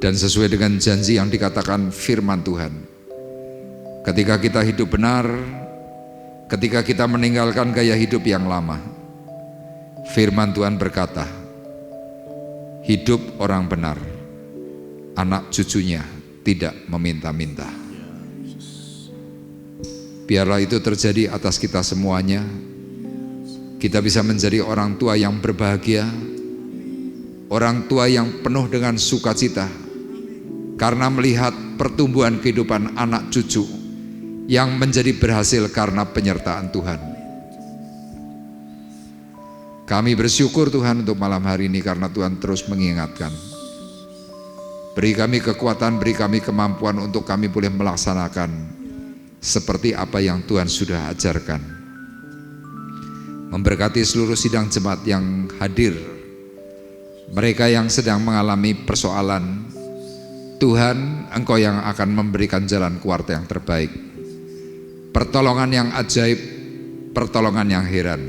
Dan sesuai dengan janji yang dikatakan firman Tuhan, ketika kita hidup benar, ketika kita meninggalkan gaya hidup yang lama, firman Tuhan berkata, hidup orang benar, anak cucunya tidak meminta-minta. Biarlah itu terjadi atas kita semuanya. Kita bisa menjadi orang tua yang berbahagia, orang tua yang penuh dengan sukacita, karena melihat pertumbuhan kehidupan anak cucu yang menjadi berhasil karena penyertaan Tuhan. Kami bersyukur Tuhan untuk malam hari ini karena Tuhan terus mengingatkan. Beri kami kekuatan, beri kami kemampuan untuk kami boleh melaksanakan seperti apa yang Tuhan sudah ajarkan. Memberkati seluruh sidang jemaat yang hadir, mereka yang sedang mengalami persoalan, Tuhan, Engkau yang akan memberikan jalan keluar yang terbaik. Pertolongan yang ajaib, pertolongan yang heran.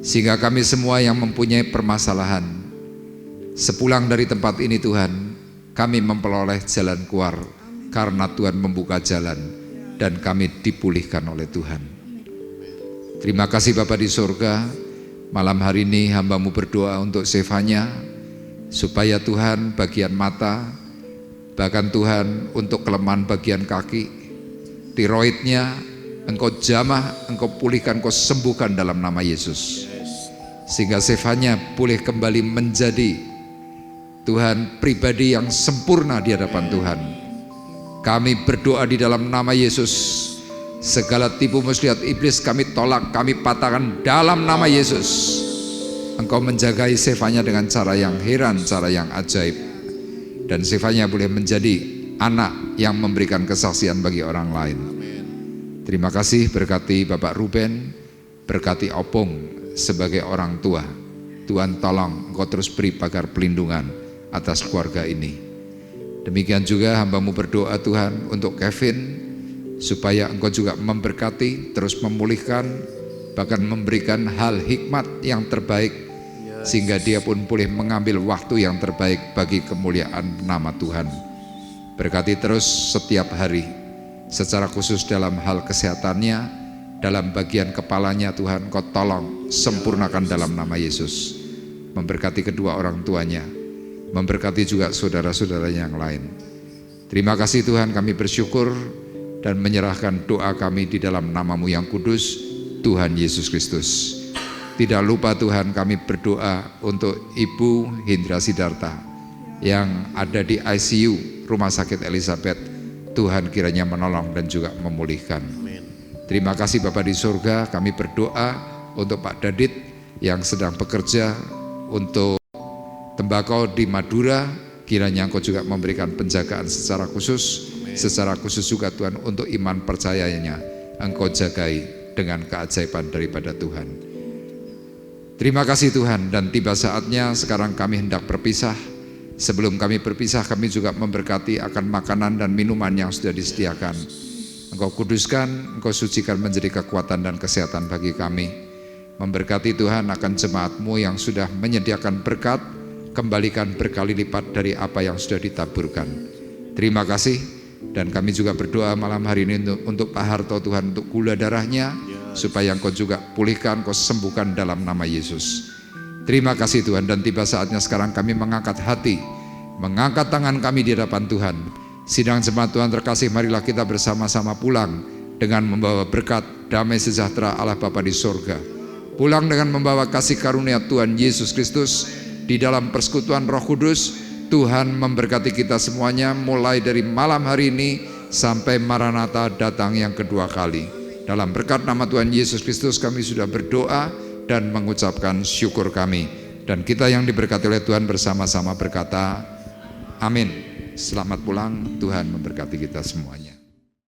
Sehingga kami semua yang mempunyai permasalahan, sepulang dari tempat ini Tuhan, kami memperoleh jalan keluar karena Tuhan membuka jalan dan kami dipulihkan oleh Tuhan. Terima kasih Bapa di surga, malam hari ini hamba-Mu berdoa untuk Zefanya, supaya Tuhan bagian mata, bahkan Tuhan untuk kelemahan bagian kaki, tiroidnya, Engkau jamah, Engkau pulihkan, Engkau sembuhkan dalam nama Yesus. Sehingga Zefanya boleh kembali menjadi Tuhan pribadi yang sempurna di hadapan Tuhan. Kami berdoa di dalam nama Yesus, segala tipu muslihat iblis kami tolak, kami patahkan dalam nama Yesus. Engkau menjagai Zefanya dengan cara yang heran, cara yang ajaib. Dan Zefanya boleh menjadi anak yang memberikan kesaksian bagi orang lain. Terima kasih, berkati Bapak Ruben, berkati Opung sebagai orang tua. Tuhan tolong Engkau terus beri pagar pelindungan atas keluarga ini. Demikian juga hamba-Mu berdoa Tuhan untuk Kevin, supaya Engkau juga memberkati, terus memulihkan, bahkan memberikan hal hikmat yang terbaik, sehingga dia pun boleh mengambil waktu yang terbaik bagi kemuliaan nama Tuhan. Berkati terus setiap hari, secara khusus dalam hal kesehatannya, dalam bagian kepalanya Tuhan, Kau tolong sempurnakan dalam nama Yesus. Memberkati kedua orang tuanya, memberkati juga saudara-saudara yang lain. Terima kasih Tuhan, kami bersyukur dan menyerahkan doa kami di dalam nama-Mu yang kudus, Tuhan Yesus Kristus. Tidak lupa Tuhan, kami berdoa untuk Ibu Hindra Sidarta yang ada di ICU Rumah Sakit Elizabeth. Tuhan kiranya menolong dan juga memulihkan. Terima kasih Bapa di surga, kami berdoa untuk Pak Dadit yang sedang bekerja untuk tembakau di Madura. Kiranya Engkau juga memberikan penjagaan secara khusus. Secara khusus juga Tuhan untuk iman percayanya Engkau jagai dengan keajaiban daripada Tuhan. Terima kasih Tuhan, dan tiba saatnya sekarang kami hendak berpisah. Sebelum kami berpisah, kami juga memberkati akan makanan dan minuman yang sudah disediakan. Engkau kuduskan, Engkau sucikan menjadi kekuatan dan kesehatan bagi kami. Memberkati Tuhan akan jemaat-Mu yang sudah menyediakan berkat, kembalikan berkali lipat dari apa yang sudah ditaburkan. Terima kasih, dan kami juga berdoa malam hari ini untuk Pak Harto Tuhan, untuk gula darahnya, supaya Engkau juga pulihkan, Engkau sembuhkan dalam nama Yesus. Terima kasih Tuhan, dan tiba saatnya sekarang kami mengangkat hati, mengangkat tangan kami di hadapan Tuhan. Sidang jemaat Tuhan terkasih, marilah kita bersama-sama pulang dengan membawa berkat, damai sejahtera Allah Bapa di surga. Pulang dengan membawa kasih karunia Tuhan Yesus Kristus di dalam persekutuan Roh Kudus. Tuhan memberkati kita semuanya mulai dari malam hari ini sampai Maranatha datang yang kedua kali. Dalam berkat nama Tuhan Yesus Kristus kami sudah berdoa dan mengucapkan syukur kami. Dan kita yang diberkati oleh Tuhan bersama-sama berkata, amin. Selamat pulang, Tuhan memberkati kita semuanya.